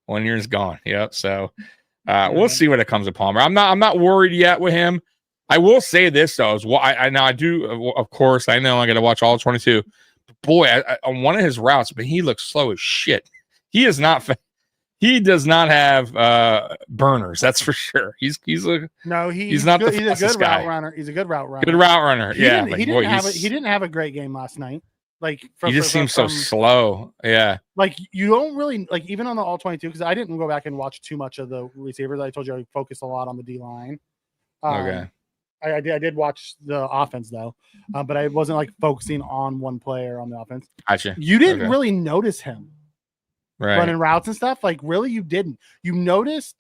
1 year is gone. Yep. So we'll see what it comes to Palmer. I'm not worried yet with him. I will say this though, I do. Of course, I know I got to watch all 22. But boy, on one of his routes, but he looks slow as shit. He is not. He does not have burners. That's for sure. He's not good, the fastest guy. Route runner. He's a good route runner. Good route runner. He didn't have a great game last night. Like he just seems so slow. Yeah. Like you don't really like even on the all 22 because I didn't go back and watch too much of the receivers. I told you I focused a lot on the D line. Okay. I did watch the offense though, but I wasn't like focusing on one player on the offense. Gotcha. You didn't really notice him running routes and stuff. Like really, you didn't. You noticed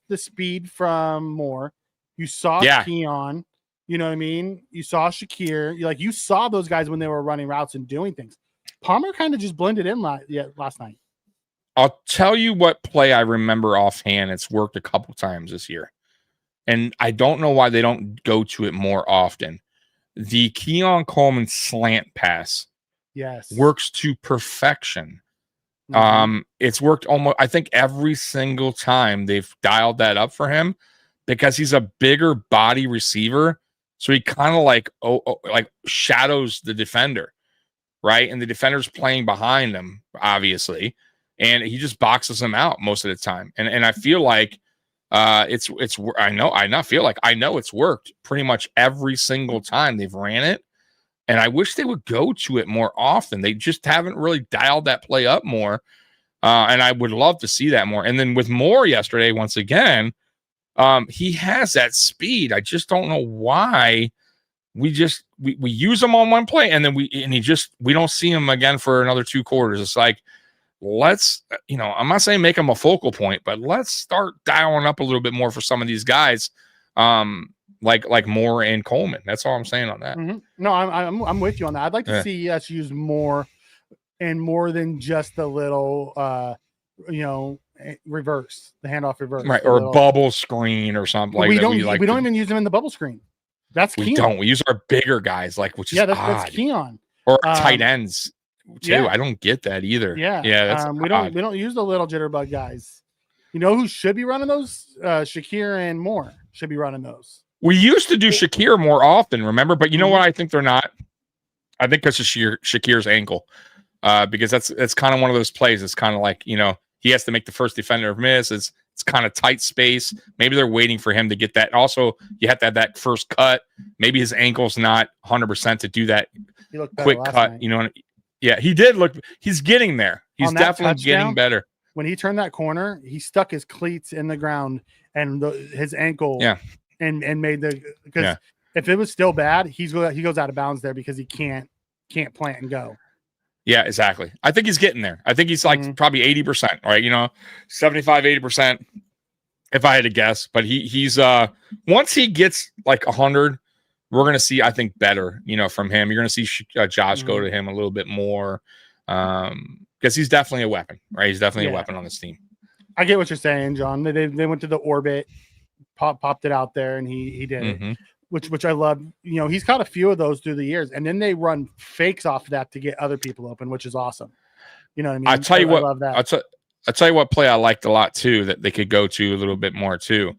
the speed from Moore. You saw Keon. You know what I mean? You saw Shakir. You saw those guys when they were running routes and doing things. Palmer kind of just blended in last night. I'll tell you what play I remember offhand. It's worked a couple times this year. And I don't know why they don't go to it more often. The Keon Coleman slant pass works to perfection. Mm-hmm. It's worked almost, I think, every single time they've dialed that up for him because he's a bigger body receiver. So he kind of like shadows the defender, right? And the defender's playing behind him, obviously. And he just boxes him out most of the time. And I feel like I know it's worked pretty much every single time they've ran it. And I wish they would go to it more often. They just haven't really dialed that play up more. And I would love to see that more. And then with Moore yesterday, once again, he has that speed. I just don't know why we use him on one play and then we don't see him again for another 2 quarters. It's like, let's, I'm not saying make him a focal point, but let's start dialing up a little bit more for some of these guys, like Moore and Coleman. That's all I'm saying on that. Mm-hmm. No, I'm with you on that. I'd like to see us use more and more than just the little, reverse, the handoff reverse, right? Or a bubble screen or something like that. We don't even use them in the bubble screen. That's Keon. We use our bigger guys, that's Keon. Or tight ends too. yeah. I don't get that either. Yeah. That's we don't use the little jitterbug guys. You know who should be running those? Shakir and Moore should be running those. We used to do Shakir more often, remember? But you know what? I think they're not. I think because of Shakir's ankle, because that's kind of one of those plays. It's kind of like, you know, he has to make the first defender miss. It's kind of tight space. Maybe they're waiting for him to get that. Also, you have to have that first cut. Maybe his ankle's not 100% to do that quick cut. Night. You know, yeah, he did look. He's getting there. He's definitely getting better. When he turned that corner, he stuck his cleats in the ground and his ankle. Yeah. And made because if it was still bad, he goes out of bounds there because he can't plant and go. Yeah, exactly. I think he's getting there. I think he's like probably 80%, right? You know, 75, 80%, if I had to guess. But he's once he gets like 100, we're gonna see, I think, better, you know, from him. You're gonna see Josh go to him a little bit more. Because he's definitely a weapon, right? He's definitely a weapon on this team. I get what you're saying, John. They went to the orbit. Popped it out there and he did it, which I love. You know, he's caught a few of those through the years, and then they run fakes off of that to get other people open, which is awesome. You know what I mean? I tell you what, I love that. I'll tell you what play I liked a lot too that they could go to a little bit more too.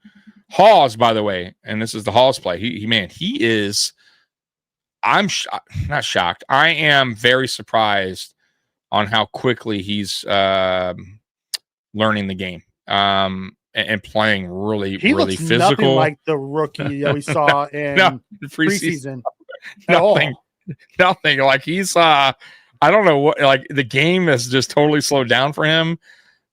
Hawes, by the way, and this is the Hawes play. He is. I'm not shocked. I am very surprised on how quickly he's learning the game. And playing really looks physical. Nothing like the rookie that we saw in preseason. Nothing. Like he's I don't know what, like the game has just totally slowed down for him.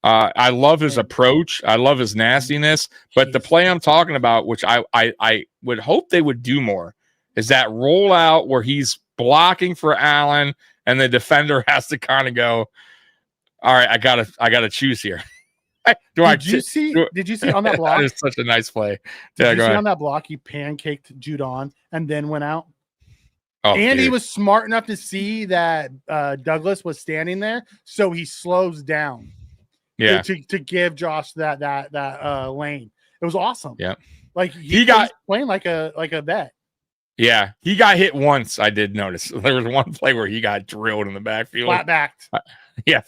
I love his approach. I love his nastiness. But the play I'm talking about, which I would hope they would do more, is that rollout where he's blocking for Allen and the defender has to kind of go, all right, I gotta choose here. Did you see on that block? It's such a nice play. Did you see on that block he pancaked Judon and then went out? Oh, and dude. He was smart enough to see that Douglas was standing there, so he slows down. Yeah, to give Josh that lane. It was awesome. Yeah, like he got playing like a vet. Yeah, he got hit once. I did notice there was one play where he got drilled in the backfield, flat backed. Yeah.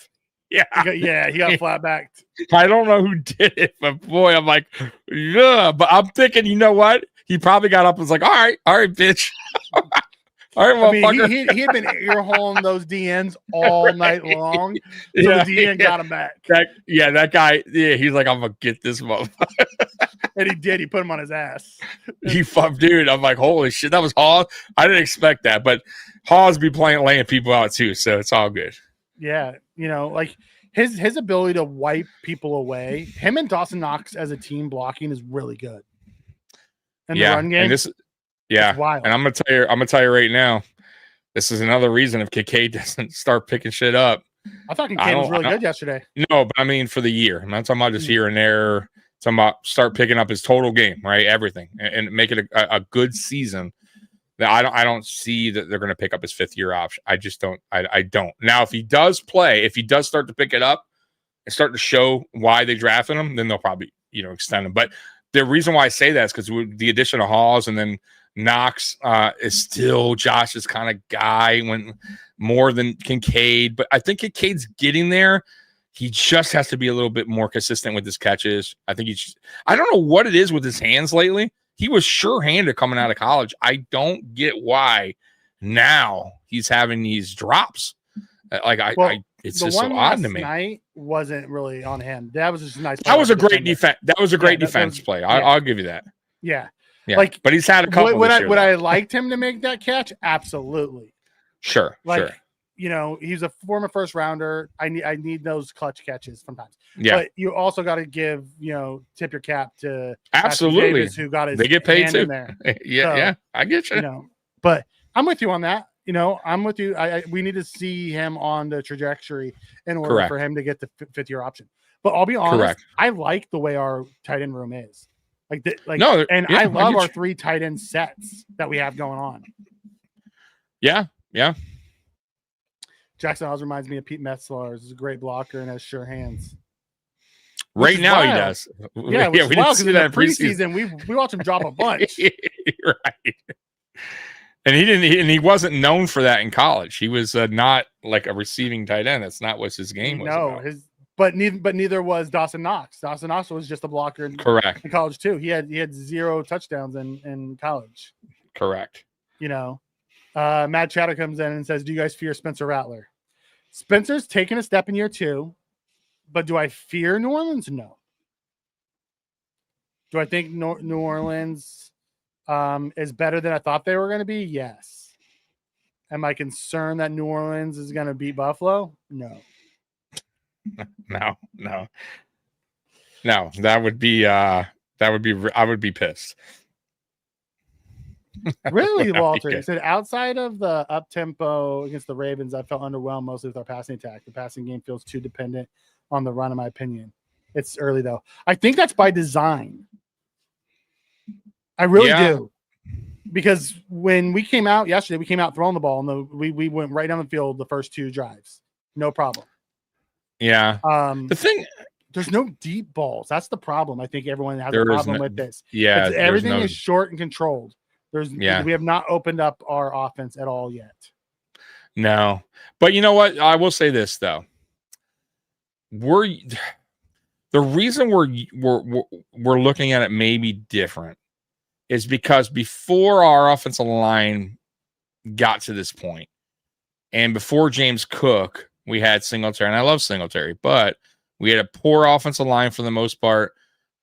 He got flat backed. I don't know who did it, but boy, I'm like, yeah. But I'm thinking, you know what? He probably got up and was like, all right, bitch. All right, motherfucker. I mean, he had been earholing those DNs all night long. So the DN got him back. That guy, he's like, I'm going to get this motherfucker. And he did. He put him on his ass. Dude, I'm like, holy shit, that was Hawes. I didn't expect that, but Hawes be laying people out too, so it's all good. Yeah, you know, like his ability to wipe people away, him and Dawson Knox as a team blocking is really good. And the run game, and wild. And I'm gonna tell you right now, this is another reason if KK doesn't start picking shit up. I thought KK was really good yesterday. No, but I mean for the year. I'm not talking about just here and there. I'm talking about start picking up his total game, right? Everything, and make it a good season. I don't see that they're going to pick up his 5th year option. I just don't. I don't. Now, if he does start to pick it up and start to show why they drafted him, then they'll probably, extend him. But the reason why I say that is because the addition of Hawes and then Knox is still Josh's kind of guy when more than Kincaid. But I think Kincaid's getting there. He just has to be a little bit more consistent with his catches. I think I don't know what it is with his hands lately. He was sure-handed coming out of college. I don't get why now he's having these drops. It's just so odd to me. Night wasn't really on him. That was just a nice. That was a great defense. That was a great defense play. I'll give you that. Yeah. But he's had a couple. Would I liked him to make that catch? Absolutely. Sure. Sure. He's a former first rounder. I need those clutch catches sometimes. Yeah. But you also got to give, tip your cap to absolutely Davis, who got his they get paid hand too. In there. Yeah, I get you. But I'm with you on that. I'm with you. We need to see him on the trajectory in order for him to get the 5th year option. But I'll be honest, I like the way our tight end room is. I love our 3 tight end sets that we have going on. Yeah. Jackson Oz reminds me of Pete Metzler. He's a great blocker and has sure hands. Right now he does. Yeah, we didn't see that in preseason. We watched him drop a bunch. Right. And he wasn't known for that in college. He was not like a receiving tight end. That's not what his game was. No, but neither was Dawson Knox. Dawson Knox was just a blocker in college too. He had 0 touchdowns in college. Correct. You know, Matt Chatter comes in and says, "Do you guys fear Spencer Rattler?" Spencer's taken a step in year 2, but do I fear New Orleans? No. Do I think New Orleans is better than I thought they were going to be? Yes. Am I concerned that New Orleans is going to beat Buffalo? No. No. That would be I would be pissed. Really, Walter? He said, outside of the up-tempo against the Ravens, I felt underwhelmed mostly with our passing attack. The passing game feels too dependent on the run, in my opinion. It's early, though. I think that's by design. I really do. Because when we came out yesterday, we came out throwing the ball, and we went right down the field the first 2 drives. No problem. Yeah. The thing... There's no deep balls. That's the problem. I think everyone has a problem with this. Yeah. Everything is short and controlled. We have not opened up our offense at all yet. No. But you know what? I will say this, though. The reason we're looking at it maybe different is because before our offensive line got to this point, and before James Cook, we had Singletary, and I love Singletary, but we had a poor offensive line for the most part.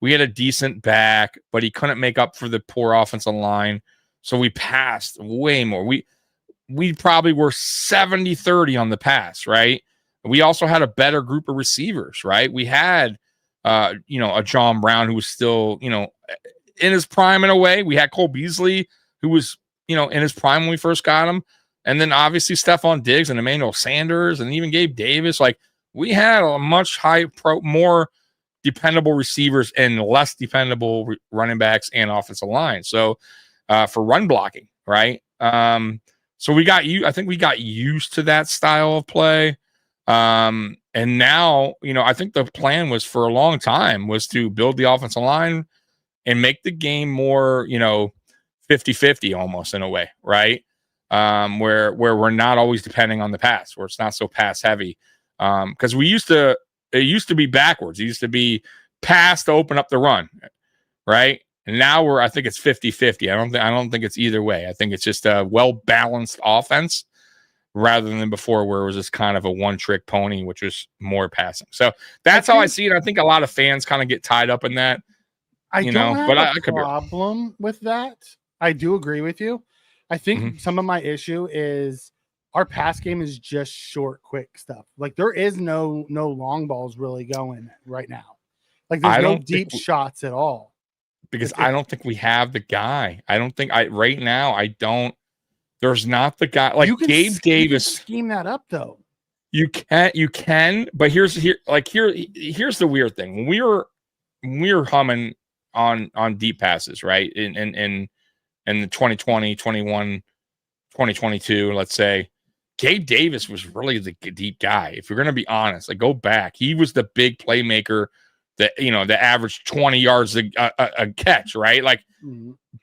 We had a decent back, but he couldn't make up for the poor offensive line. So we passed way more. We probably were 70-30 on the pass, right? We also had a better group of receivers, right? We had, a John Brown who was still, in his prime in a way. We had Cole Beasley who was, in his prime when we first got him. And then obviously Stephon Diggs and Emmanuel Sanders and even Gabe Davis. Like, we had a much more dependable receivers and less dependable running backs and offensive line. So for run blocking, right? So I think we got used to that style of play. And now, I think the plan was for a long time was to build the offensive line and make the game more, 50-50 almost in a way, right? Where we're not always depending on the pass, where it's not so pass heavy. Because it used to be backwards. It used to be pass to open up the run, right? And now I think it's 50-50. I don't think it's either way. I think it's just a well-balanced offense rather than before where it was just kind of a one-trick pony, which was more passing. So that's how I see it. I think a lot of fans kind of get tied up in that. I don't have a problem with that. I do agree with you. I think some of my issue is our pass game is just short, quick stuff. Like, there is no long balls really going right now. Like, there's no deep shots at all. Because I don't think we have the guy. Right now, there's not the guy. Like, Gabe Davis. You can scheme that up, though. You can, but here's the weird thing. When we were humming on deep passes, right? In the 2020, 21, 2022, let's say, Gabe Davis was really the deep guy. If you're going to be honest, like, go back. He was the big playmaker that, that averaged 20 yards a catch, right? Like,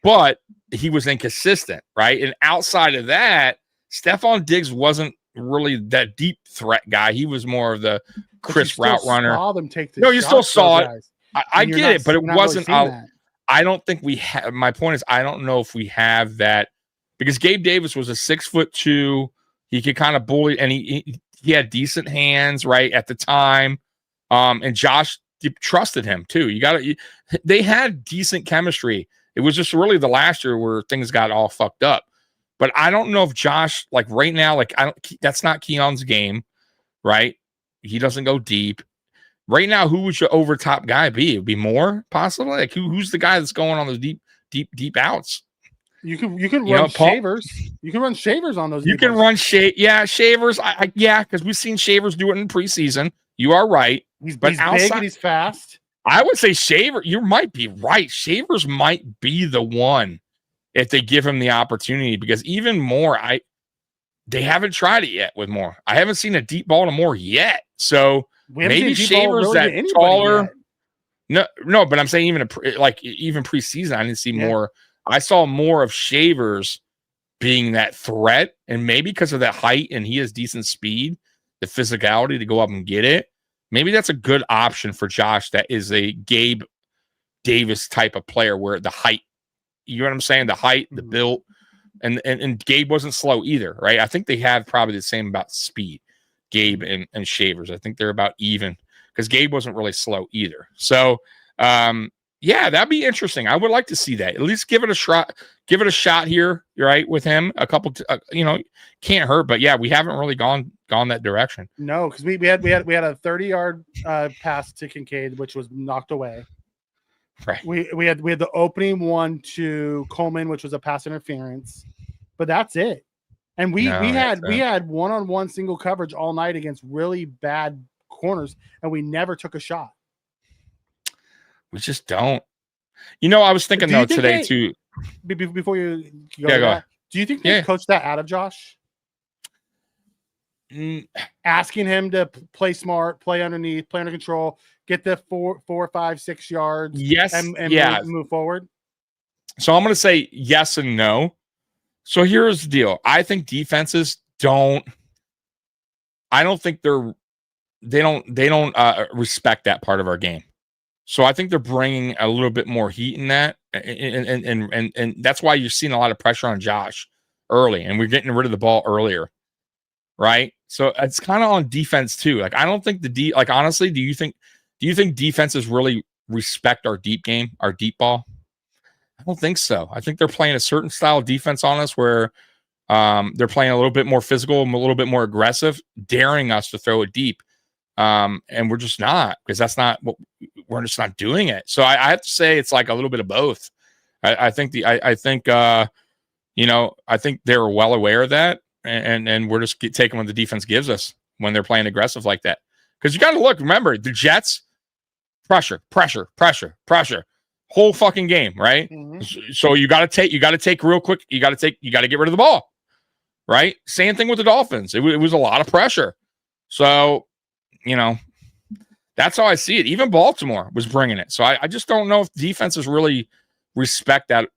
but he was inconsistent, right? And outside of that, Stephon Diggs wasn't really that deep threat guy. He was more of the crisp route runner. You still saw it. I get it, but it wasn't. I don't think we have. My point is, I don't know if we have that, because Gabe Davis was a 6'2". He could kind of bully, and he had decent hands, right, at the time. And Josh trusted him too. They had decent chemistry. It was just really the last year where things got all fucked up. But I don't know if Josh, like, right now, like, that's not Keon's game, right? He doesn't go deep. Right now, who would your over top guy be? It would be Moore, possibly. Like, who's the guy that's going on those deep outs? You can run Shavers. You can run Shavers on those. You can run Shavers. Because we've seen Shavers do it in preseason. You are right. He's big and he's fast. I would say Shaver. You might be right. Shavers might be the one if they give him the opportunity, because even Moore, they haven't tried it yet with Moore. I haven't seen a deep ball to Moore yet. So maybe Shavers that taller. No, but I'm saying even preseason, I didn't see more. I saw more of Shavers being that threat, and maybe because of that height and he has decent speed, the physicality to go up and get it. Maybe that's a good option for Josh. That is a Gabe Davis type of player where the height, you know what I'm saying? The height, the build, and Gabe wasn't slow either, right? I think they have probably the same about speed, Gabe and Shavers. I think they're about even because Gabe wasn't really slow either. So, yeah, that'd be interesting. I would like to see that. At least give it a shot. Give it a shot here, right? With him, a couple, can't hurt. But yeah, we haven't really gone that direction. No, because we had a 30-yard pass to Kincaid, which was knocked away. Right. We had the opening one to Coleman, which was a pass interference, but that's it. And we had one-on-one single coverage all night against really bad corners, and we never took a shot. We just don't. I was thinking though today too. Before you go, go ahead. Do you think they coached that out of Josh? Asking him to play smart, play underneath, play under control, get the 4, 5, 6 yards. Yes, and move forward. So I'm going to say yes and no. So here's the deal. I think defenses don't. I don't think they don't respect that part of our game. So I think they're bringing a little bit more heat in that, and that's why you're seeing a lot of pressure on Josh early, and we're getting rid of the ball earlier, right? So it's kind of on defense too. Like I don't think honestly, do you think defenses really respect our deep game, our deep ball? I don't think so. I think they're playing a certain style of defense on us where they're playing a little bit more physical and a little bit more aggressive, daring us to throw it deep. And we're just not, because that's not what we're just not doing it. So I have to say it's like a little bit of both. I think they're well aware of that, and we're just taking what the defense gives us when they're playing aggressive like that. Because you got to remember the Jets, pressure, whole fucking game, right? Mm-hmm. So you got to take real quick. You got to get rid of the ball, right? Same thing with the Dolphins. It was a lot of pressure. So, that's how I see it. Even Baltimore was bringing it. So I just don't know if defenses really respect that,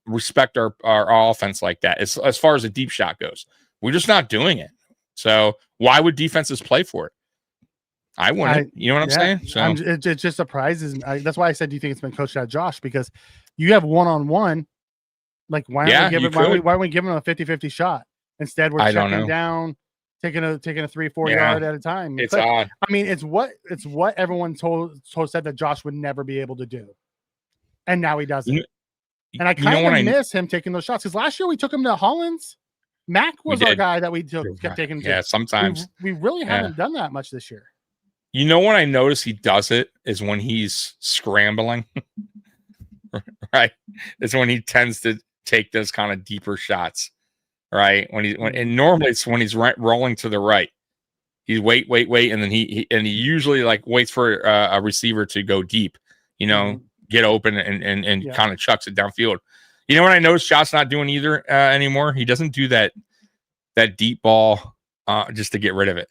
respect our offense like that. As far as a deep shot goes, we're just not doing it. So why would defenses play for it? I wouldn't. You know what I'm saying? So it just surprises me. That's why I said, do you think it's been coached out of Josh? Because you have one-on-one. Like, why aren't we giving him a 50-50 shot? Instead, we're checking down, taking a 3-4 yard at a time. It's odd. I mean, it's what everyone said that Josh would never be able to do, and now he does it. And I kind of miss him taking those shots, because last year we took him to Hollins. Mac was our guy that we kept taking. Yeah, sometimes we really haven't done that much this year. When I notice he does it is when he's scrambling, right? It's when he tends to take those kind of deeper shots. Right, and normally it's when he's rolling to the right. He's wait, and then he usually waits for a receiver to go deep, get open and kind of chucks it downfield. What I noticed Josh's not doing either anymore? He doesn't do that deep ball just to get rid of it,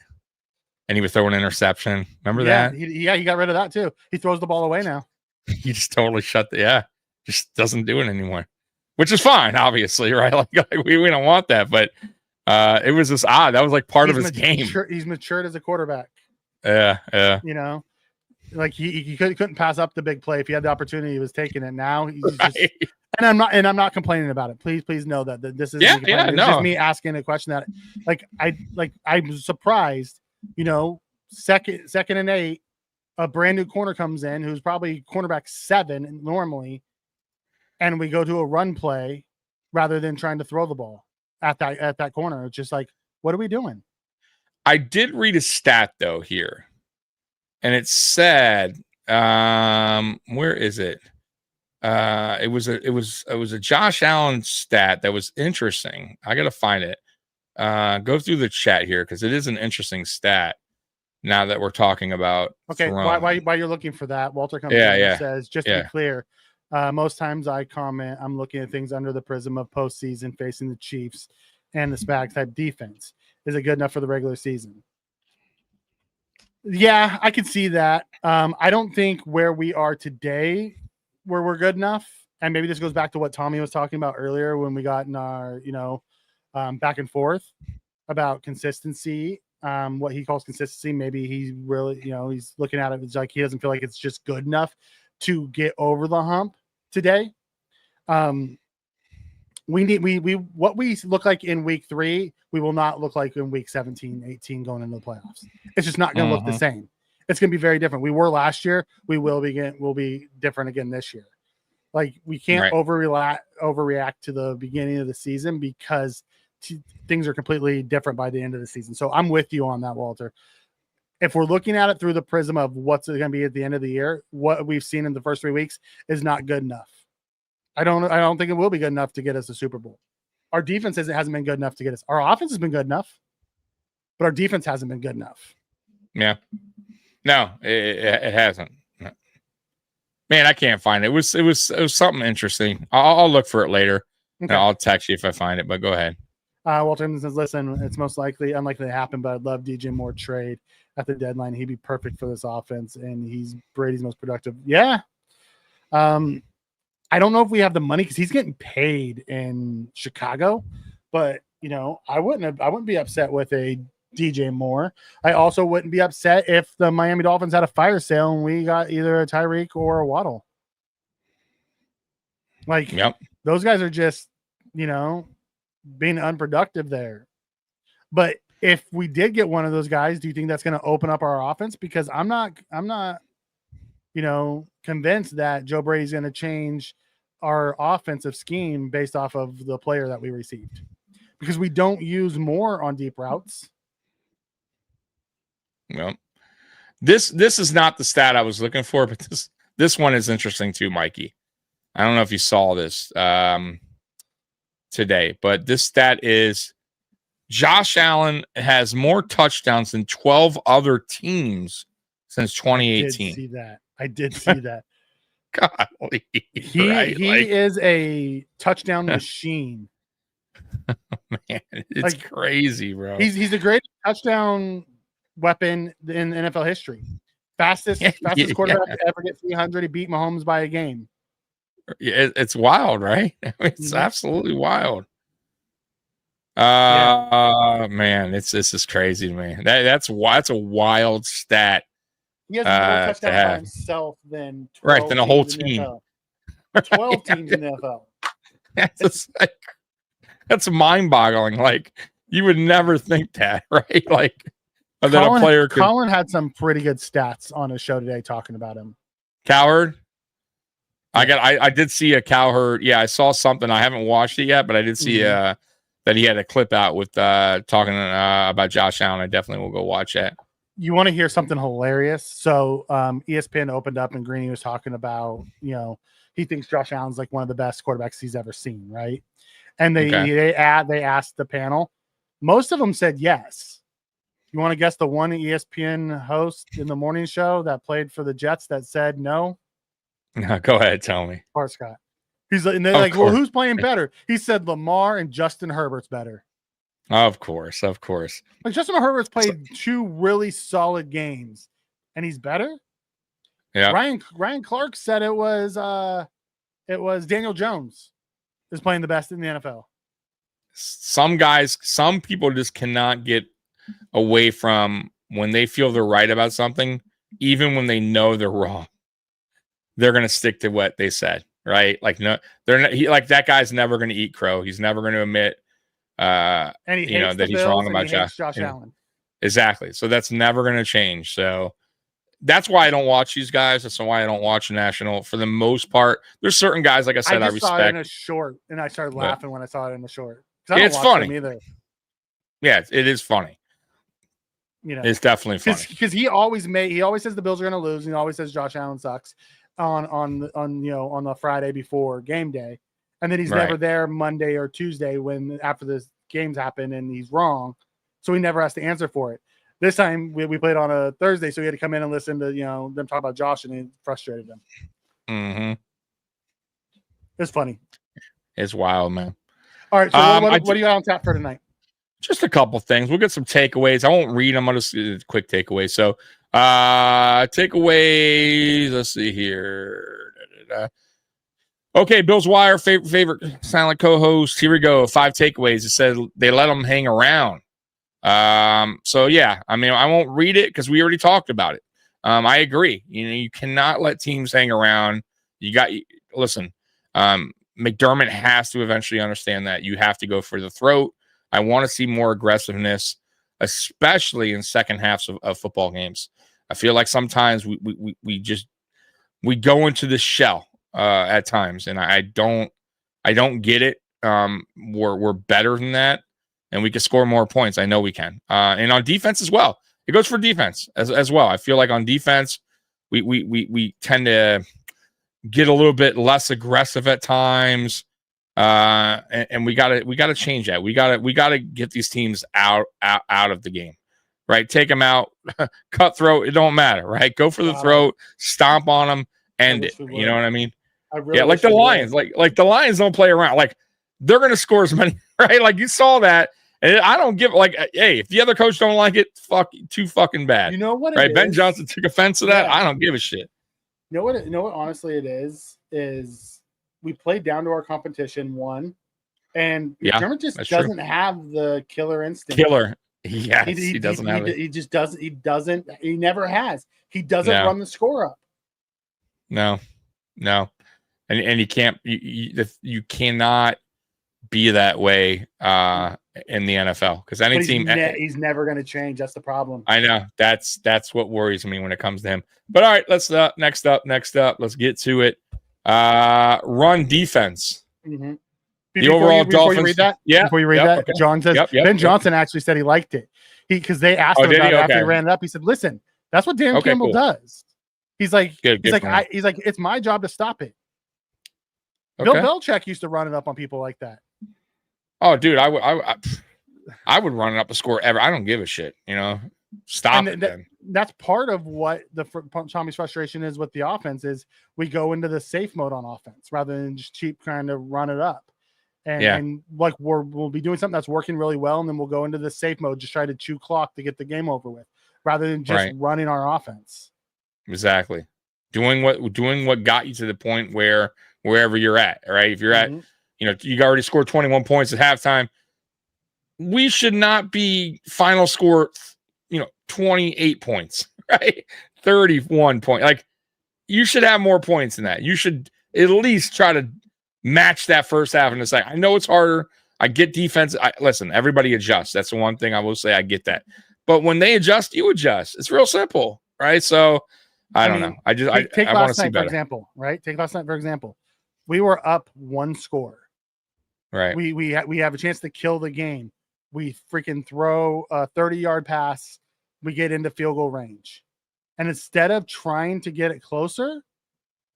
and he would throw an interception. Remember that? He got rid of that too. He throws the ball away now. He just totally just doesn't do it anymore. Which is fine, obviously, right? Like we don't want that, but it was just odd. That was part of his game. He's matured as a quarterback. Yeah. He couldn't pass up the big play. If he had the opportunity, he was taking it. Now he's just, and I'm not complaining about it. Please know that this is just me asking a question that I'm surprised. Second and 8, a brand new corner comes in who's probably cornerback 7 normally. And we go to a run play rather than trying to throw the ball at that corner. It's just what are we doing? I did read a stat though here, and it said, where is it? It was a Josh Allen stat that was interesting. I gotta find it. Go through the chat here because it is an interesting stat. Now that we're talking about, okay, while you're looking for that, Walter comes in and says, just to be clear. Most times I comment, I'm looking at things under the prism of postseason facing the Chiefs and the Spags type defense. Is it good enough for the regular season? Yeah, I can see that. I don't think where we are today, where we're good enough. and maybe this goes back to what Tommy was talking about earlier when we got in our, back and forth about consistency, what he calls consistency. Maybe he's really, he's looking at it. It's like he doesn't feel like it's just good enough to get over the hump today. What we look like in week 3, we will not look like in week 17, 18 going into the playoffs. It's just not going to look the same. It's going to be very different. We were last year. We'll be different again this year. Like we can't overreact to the beginning of the season because things are completely different by the end of the season. So I'm with you on that, Walter. If we're looking at it through the prism of what's going to be at the end of the year, what we've seen in the first 3 weeks is not good enough. I don't think it will be good enough to get us a Super Bowl. Our defense hasn't been good enough to get us. Our offense has been good enough, but our defense hasn't been good enough. Yeah. No, it hasn't. Man, I can't find it. It was something interesting. I'll look for it later. Okay. I'll text you if I find it, but go ahead. Walter says, listen, it's most unlikely to happen, but I'd love DJ Moore trade at the deadline. He'd be perfect for this offense, and he's Brady's most productive. Yeah. I don't know if we have the money because he's getting paid in Chicago, but I wouldn't be upset with a DJ Moore. I also wouldn't be upset if the Miami Dolphins had a fire sale and we got either a Tyreek or a Waddle. Like, those guys are just, being unproductive there. But if we did get one of those guys, do you think that's going to open up our offense? Because I'm not, convinced that Joe Brady's going to change our offensive scheme based off of the player that we received, because we don't use more on deep routes. Well, this is not the stat I was looking for, but this one is interesting too, Mikey. I don't know if you saw this today, but this stat is Josh Allen has more touchdowns than 12 other teams since 2018. I did see that. Golly, he is a touchdown machine. Man, it's crazy, bro. He's the greatest touchdown weapon in NFL history. Fastest quarterback to ever get 300. He beat Mahomes by a game. It's wild, right? It's absolutely wild. Man, this is crazy to me. That's a wild stat. He has more touchdowns by himself than than a whole team. 12 teams in the NFL. That's mind-boggling. Like, you would never think that, right? Like, that a player could. Colin had some pretty good stats on his show today talking about him. Cowherd. I did see a Cowherd. Yeah, I saw something. I haven't watched it yet, but I did see that he had a clip out with talking about Josh Allen. I definitely will go watch that. You want to hear something hilarious? So ESPN opened up and Greeny was talking about, he thinks Josh Allen's like one of the best quarterbacks he's ever seen, right? And they asked the panel. Most of them said yes. You want to guess the one ESPN host in the morning show that played for the Jets that said no? Go ahead, tell me. Scott. He's and they're like, well, who's playing better? He said Lamar and Justin Herbert's better. Of course. Like Justin Herbert's played 2 really solid games, and he's better. Yeah. Ryan Clark said it was Daniel Jones is playing the best in the NFL. Some people just cannot get away from when they feel they're right about something, even when they know they're wrong. They're going to stick to what they said, right? Like, no, they're not. That guy's never going to eat crow. He's never going to admit, and that he's wrong about Josh Allen. Exactly. So that's never going to change. So that's why I don't watch these guys. That's why I don't watch National for the most part. There's certain guys, like I said, I respect. Saw it in a short, and I started laughing when I saw it in the short. It's funny either. Yeah, it is funny. It's definitely funny because he always says the Bills are going to lose, and he always says Josh Allen sucks on the Friday before game day, and then he's never there Monday or Tuesday after the games happen, and he's wrong, so he never has to answer for it. This time we played on a Thursday, so he had to come in and listen to them talk about Josh, and it frustrated him. Mm-hmm. It's funny. It's wild, man. All right, so what do you got on tap for tonight? Just a couple things. We'll get some takeaways. I won't read them. I'll just do a quick takeaway. So, takeaways. Let's see here. Okay, Bill's Wire, favorite silent co-host. Here we go. 5 takeaways. It said they let them hang around. So yeah, I mean, I won't read it because we already talked about it. I agree. You cannot let teams hang around. Listen, McDermott has to eventually understand that you have to go for the throat. I want to see more aggressiveness, especially in second halves of football games. I feel like sometimes we go into the shell at times, and I don't get it. We're better than that, and we can score more points. I know we can, and on defense as well. It goes for defense as well. I feel like on defense, we tend to get a little bit less aggressive at times, and we gotta change that. We gotta get these teams out of the game, right? Take them out, cutthroat. It don't matter, right? Go for the throat, stomp on them, end it. You know what I mean? Really like the Lions, like the Lions don't play around. Like they're gonna score as many, right? Like you saw that. And I don't give hey, if the other coach don't like it, too fucking bad. You know what? Right? Ben Johnson took offense to that. Yeah. I don't give a shit. You know what? Honestly, it is we played down to our competition, one, and McDermott just doesn't have the killer instinct. Yes, he doesn't have it. He just doesn't. He doesn't. He never has. He doesn't run the score up. No, and you can't. You cannot be that way in the NFL because any team he's never going to change. That's the problem. I know that's what worries me when it comes to him. But all right, let's next up. Let's get to it. Run defense. Mm-hmm. The overall Dolphins. Before you read that, before you read that, okay. John says Ben Johnson actually said he liked it. Because they asked him about it after he ran it up. He said, "Listen, that's what Dan Campbell does." He's like, he's like, it's my job to stop it. Bill Belichick used to run it up on people like that. Oh, dude, I would run it up a score ever. I don't give a shit. Stop it. That's part of what Tommy's frustration is with the offense is we go into the safe mode on offense rather than just cheap trying to run it up. And like we'll be doing something that's working really well, and then we'll go into the safe mode, just try to chew clock to get the game over with, rather than just running our offense. Exactly. Doing what got you to the point wherever you're at, right? If you're at you already scored 21 points at halftime. We should not be final score, 28 points, right? 31 points. Like you should have more points than that. You should at least try to match that first half in the second. I know it's harder. I get defense. Listen, everybody adjusts. That's the one thing I will say. I get that. But when they adjust, you adjust. It's real simple, right? So I don't know. I want to see better. For example, right? Take last night for example. We were up 1 score. Right. We have a chance to kill the game. We freaking throw a 30-yard pass. We get into field goal range. And instead of trying to get it closer,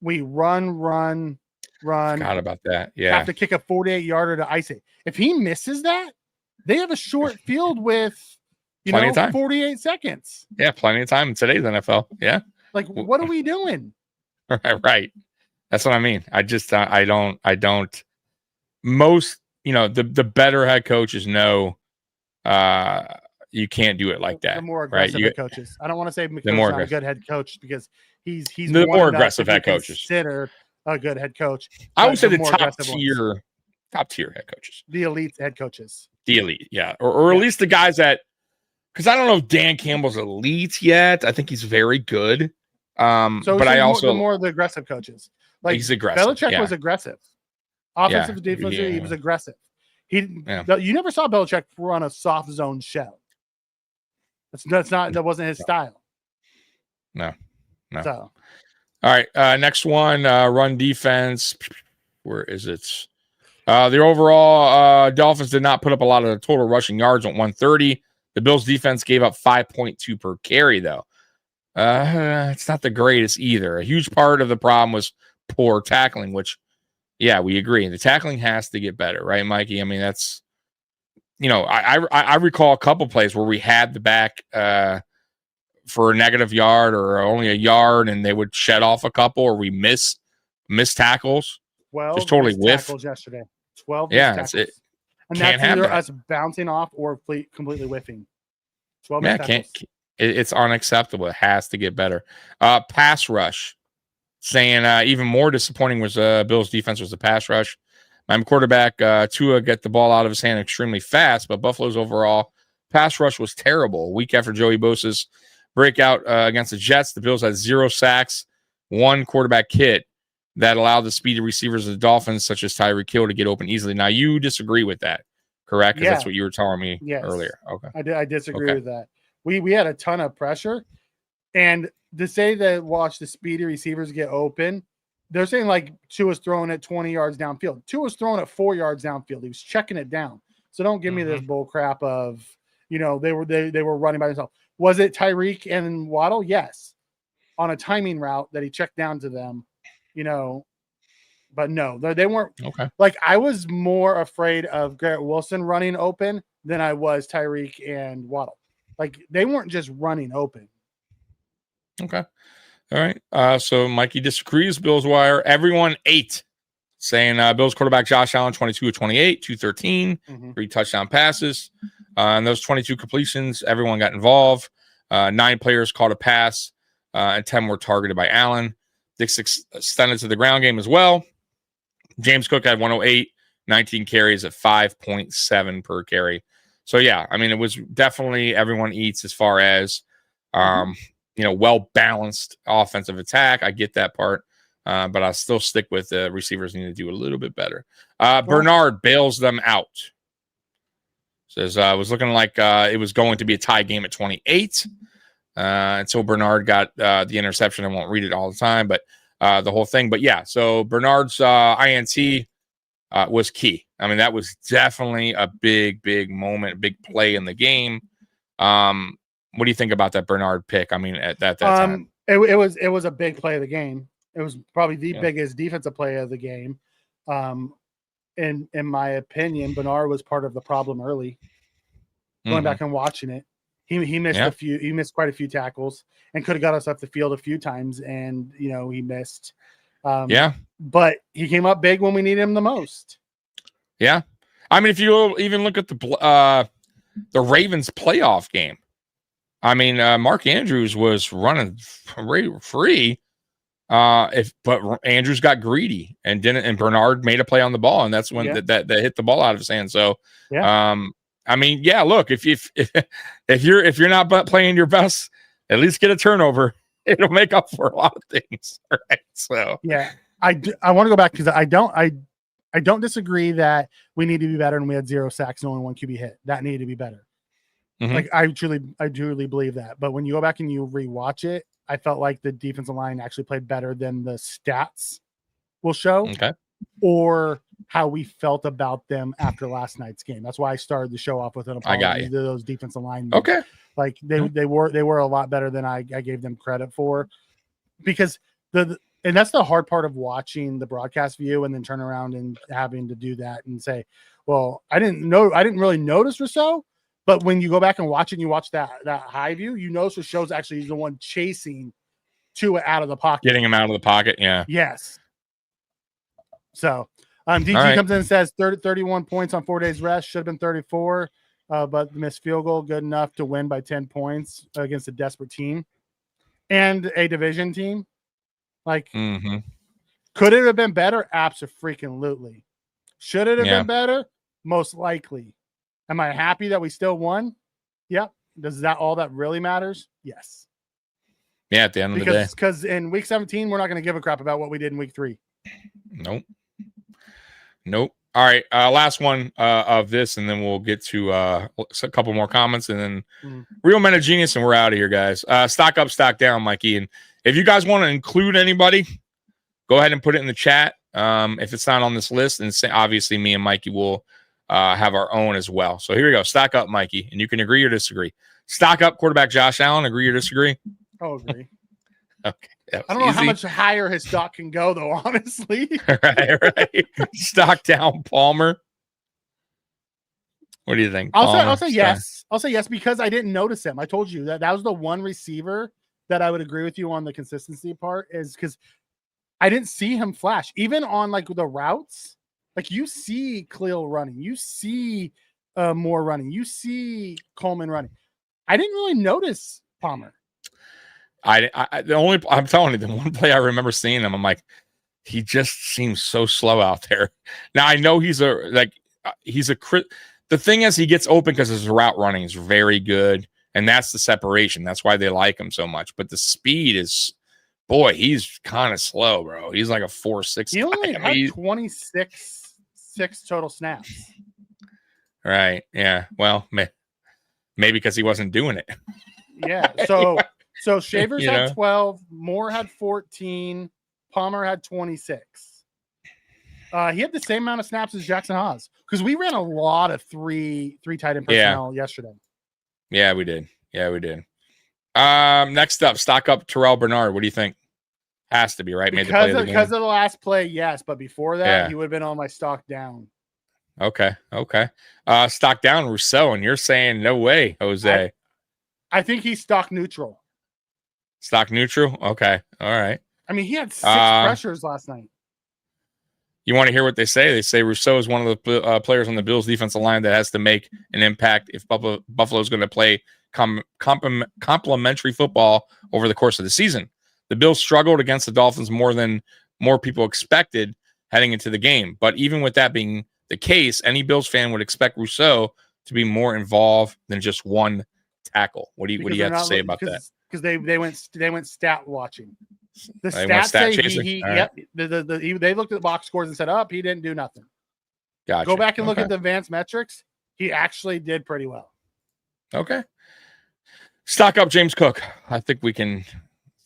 we run. Forgot about that. Yeah. Have to kick a 48-yarder to ice it. If he misses that, they have a short field with, plenty of time. 48 seconds. Yeah, plenty of time in today's NFL. Yeah. Like, what are we doing? Right. That's what I mean. I just, I don't. Most, the better head coaches know you can't do it like that. The more aggressive head coaches. I don't want to say McDermott's not a good head coach because he's the more aggressive head coaches. Consider a good head coach. I would say the top tier head coaches. The elite head coaches. The elite, yeah. Or at least the guys that, because I don't know if Dan Campbell's elite yet. I think he's very good. But I also more of the aggressive coaches. Like he's aggressive. Belichick was aggressive. Offensive, defensive, he was aggressive. You never saw Belichick run a soft zone shell. That wasn't his style. No. So. All right, next one, run defense. Where is it? The overall Dolphins did not put up a lot of the total rushing yards at 130. The Bills defense gave up 5.2 per carry, though. It's not the greatest either. A huge part of the problem was poor tackling, which, yeah, we agree. The tackling has to get better, right, Mikey? I mean, that's, I recall a couple plays where we had the back for a negative yard or only a yard, and they would shed off a couple, or we miss tackles. 12 just totally whiff tackles yesterday. 12 tackles. And that's either us bouncing off or completely whiffing. 12 tackles. It's unacceptable. It has to get better. Pass rush. saying even more disappointing was Bills' defense was the pass rush. My quarterback, Tua, get the ball out of his hand extremely fast, but Buffalo's overall pass rush was terrible. A week after Joey Bosa's breakout against the Jets, the Bills had 0 sacks, 1 quarterback hit that allowed the speedy receivers of the Dolphins, such as Tyreek Hill, to get open easily. Now, you disagree with that, correct? Because that's what you were telling me earlier. Okay. I disagree with that. We had a ton of pressure, and to say that watch the speedy receivers get open, they're saying like Tua's throwing it 20 yards downfield. Tua's throwing it 4 yards downfield. He was checking it down. So don't give me this bull crap of, they were running by themselves. Was it Tyreek and Waddle? Yes. On a timing route that he checked down to them, but no, they weren't. Okay. Like, I was more afraid of Garrett Wilson running open than I was Tyreek and Waddle. Like, they weren't just running open. Okay. All right. So Mikey disagrees. Bills Wire. Everyone 8 saying Bills quarterback Josh Allen 22 of 28, 213, 3 touchdown passes. And those 22 completions, everyone got involved. 9 players caught a pass, and 10 were targeted by Allen. Dick extended to the ground game as well. James Cook had 108, 19 carries at 5.7 per carry. So, yeah, I mean, it was definitely everyone eats as far as, well-balanced offensive attack. I get that part, but I'll still stick with the receivers need to do a little bit better. Bernard bails them out. Says, it was looking like it was going to be a tie game at 28. And so Bernard got the interception. I won't read it all the time, but the whole thing. But, yeah, so Bernard's INT was key. I mean, that was definitely a big, big moment, big play in the game. What do you think about that Bernard pick? I mean, at that time, it was a big play of the game. It was probably the biggest defensive play of the game. In my opinion, Bernard was part of the problem early. Going back and watching it, he missed he missed quite a few tackles and could have got us off the field a few times, and he missed. But he came up big when we needed him the most. Yeah, I mean, if you even look at the Ravens playoff game. I mean, Mark Andrews was running free, but Andrews got greedy and Bernard made a play on the ball, and that's when that hit the ball out of his hand. So, I mean, look, if you're not playing your best, at least get a turnover. It'll make up for a lot of things, right? So, I want to go back because I don't disagree that we need to be better, and we had 0 sacks and only 1 QB hit. That needed to be better. Like, I truly believe that. But when you go back and you rewatch it, I felt like the defensive line actually played better than the stats will show, or how we felt about them after last night's game. That's why I started the show off with an apology to those defensive linemen. Okay, like they were a lot better than I gave them credit for, because and that's the hard part of watching the broadcast view and then turn around and having to do that and say, well, I didn't really notice Rousseau. But when you go back and watch it, and you watch that high view, you notice Rousseau's actually he's the one chasing Tua out of the pocket. Getting him out of the pocket, yeah. Yes. So, DG comes in and says 31 points on 4 days rest. Should have been 34, but missed field goal. Good enough to win by 10 points against a desperate team and a division team. Like, could it have been better? Absolutely. Should it have been better? Most likely. Am I happy that we still won? Yep. Does that all that really matters? Yes. Yeah, at the end of the day. Because in week 17, we're not going to give a crap about what we did in week 3. Nope. All right. Last one of this, and then we'll get to a couple more comments, and then Real Men of Genius, and we're out of here, guys. Stock up, stock down, Mikey. And if you guys want to include anybody, go ahead and put it in the chat. If it's not on this list, and obviously me and Mikey will have our own as well. So here we go. Stock up, Mikey, and you can agree or disagree. Stock up, quarterback Josh Allen. Agree or disagree? Oh, agree. Okay. I don't know how much higher his stock can go, though, honestly. right. Stock down, Palmer. What do you think? I'll say yes. I'll say yes because I didn't notice him. I told you that was the one receiver that I would agree with you on the consistency part, is because I didn't see him flash. Even on like the routes, like you see Khalil running, you see Moore running, you see Coleman running. I didn't really notice Palmer. I'm telling you, the one play I remember seeing him, I'm like, he just seems so slow out there. Now I know the thing is he gets open because his route running is very good, and that's the separation. That's why they like him so much. But the speed is, boy, he's kind of slow, bro. He's like a 4.6. He only had 26 total snaps. Right. Yeah. Well, maybe because he wasn't doing it. Yeah. So Shavers had 12, Moore had 14, Palmer had 26. He had the same amount of snaps as Jackson Haas because we ran a lot of three tight end personnel yesterday. Yeah, we did. Next up, stock up Terrell Bernard. What do you think? Has to be right. Because of the last play, yes, but before that, he would have been on my stock down. Okay. Stock down Rousseau, and you're saying no way, Jose. I think he's stock neutral. Stock neutral? Okay. All right. I mean, he had 6 pressures last night. You want to hear what they say? They say Rousseau is one of the players on the Bills defensive line that has to make an impact if Buffalo's going to play complementary football over the course of the season. The Bills struggled against the Dolphins more people expected heading into the game. But even with that being the case, any Bills fan would expect Rousseau to be more involved than just one tackle. What do you have to say about that? Because they went stat watching. The stats say they looked at the box scores and said, he didn't do nothing. Gotcha. Go back and look at the advanced metrics. He actually did pretty well. Okay. Stock up James Cook. I think we can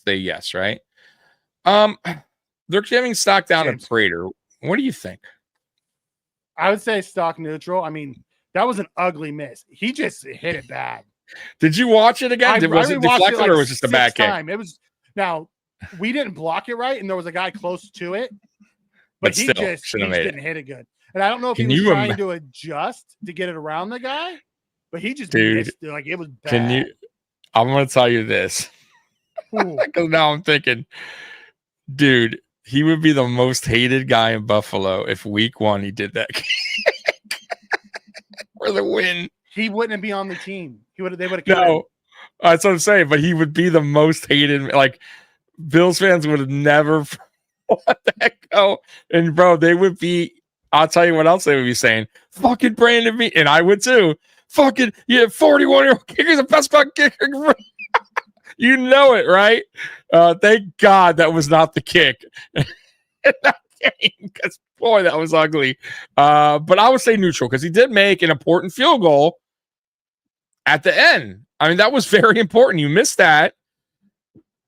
say yes, right? They're giving stock down to Prater. What do you think? I would say stock neutral. I mean, that was an ugly miss. He just hit it bad. Did you watch it again? Was it deflected or was it just a bad kick? It was. Now, we didn't block it right, and there was a guy close to it, but he just didn't hit it good. And I don't know if he was trying to adjust to get it around the guy, but he just missed it. Like, it was bad. I'm going to tell you this. Because now I'm thinking, dude, he would be the most hated guy in Buffalo if week 1 he did that for the win. He wouldn't be on the team. They would have killed him. That's what I'm saying. But he would be the most hated. Like, Bills fans would have never let that go. And bro, they would be. I'll tell you what else they would be saying. Fucking Brandon me, and I would too. Fucking 41-year-old kicker's the best fucking kicker. You know it, right? Thank God that was not the kick. Because boy, that was ugly. But I would say neutral because he did make an important field goal at the end. I mean, that was very important. You missed that.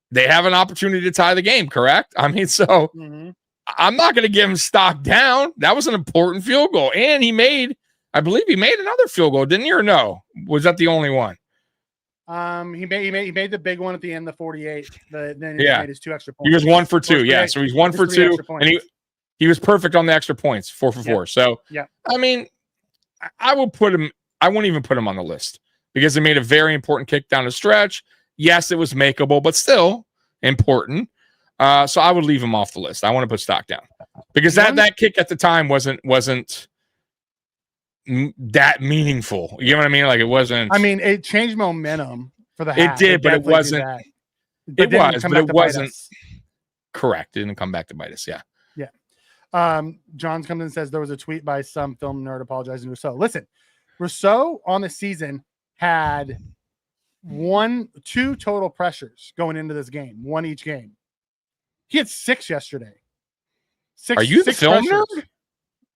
They have an opportunity to tie the game, correct? I mean, so I'm not going to give him stock down. That was an important field goal. And I believe he made another field goal, didn't he, or no? Was that the only one? He made the big one at the end, the 48. Then he made his 2 extra points. He was 1 for 2. Yeah, so he's 1 for 2. And he was perfect on the extra points, 4 for 4. So, I mean, I wouldn't even put him on the list because he made a very important kick down the stretch. Yes, it was makeable, but still important. So I would leave him off the list. I want to put stock down because that kick at the time wasn't that meaningful. You know what I mean? Like, it wasn't. I mean, it changed momentum for the half. It did, but it wasn't. It wasn't correct. It didn't come back to bite us. Yeah. John comes in and says there was a tweet by some film nerd apologizing to Rousseau. Listen, Rousseau on the season had 2 total pressures going into this game, 1 each game. He had 6 yesterday. 6. Are you the film pressures. nerd?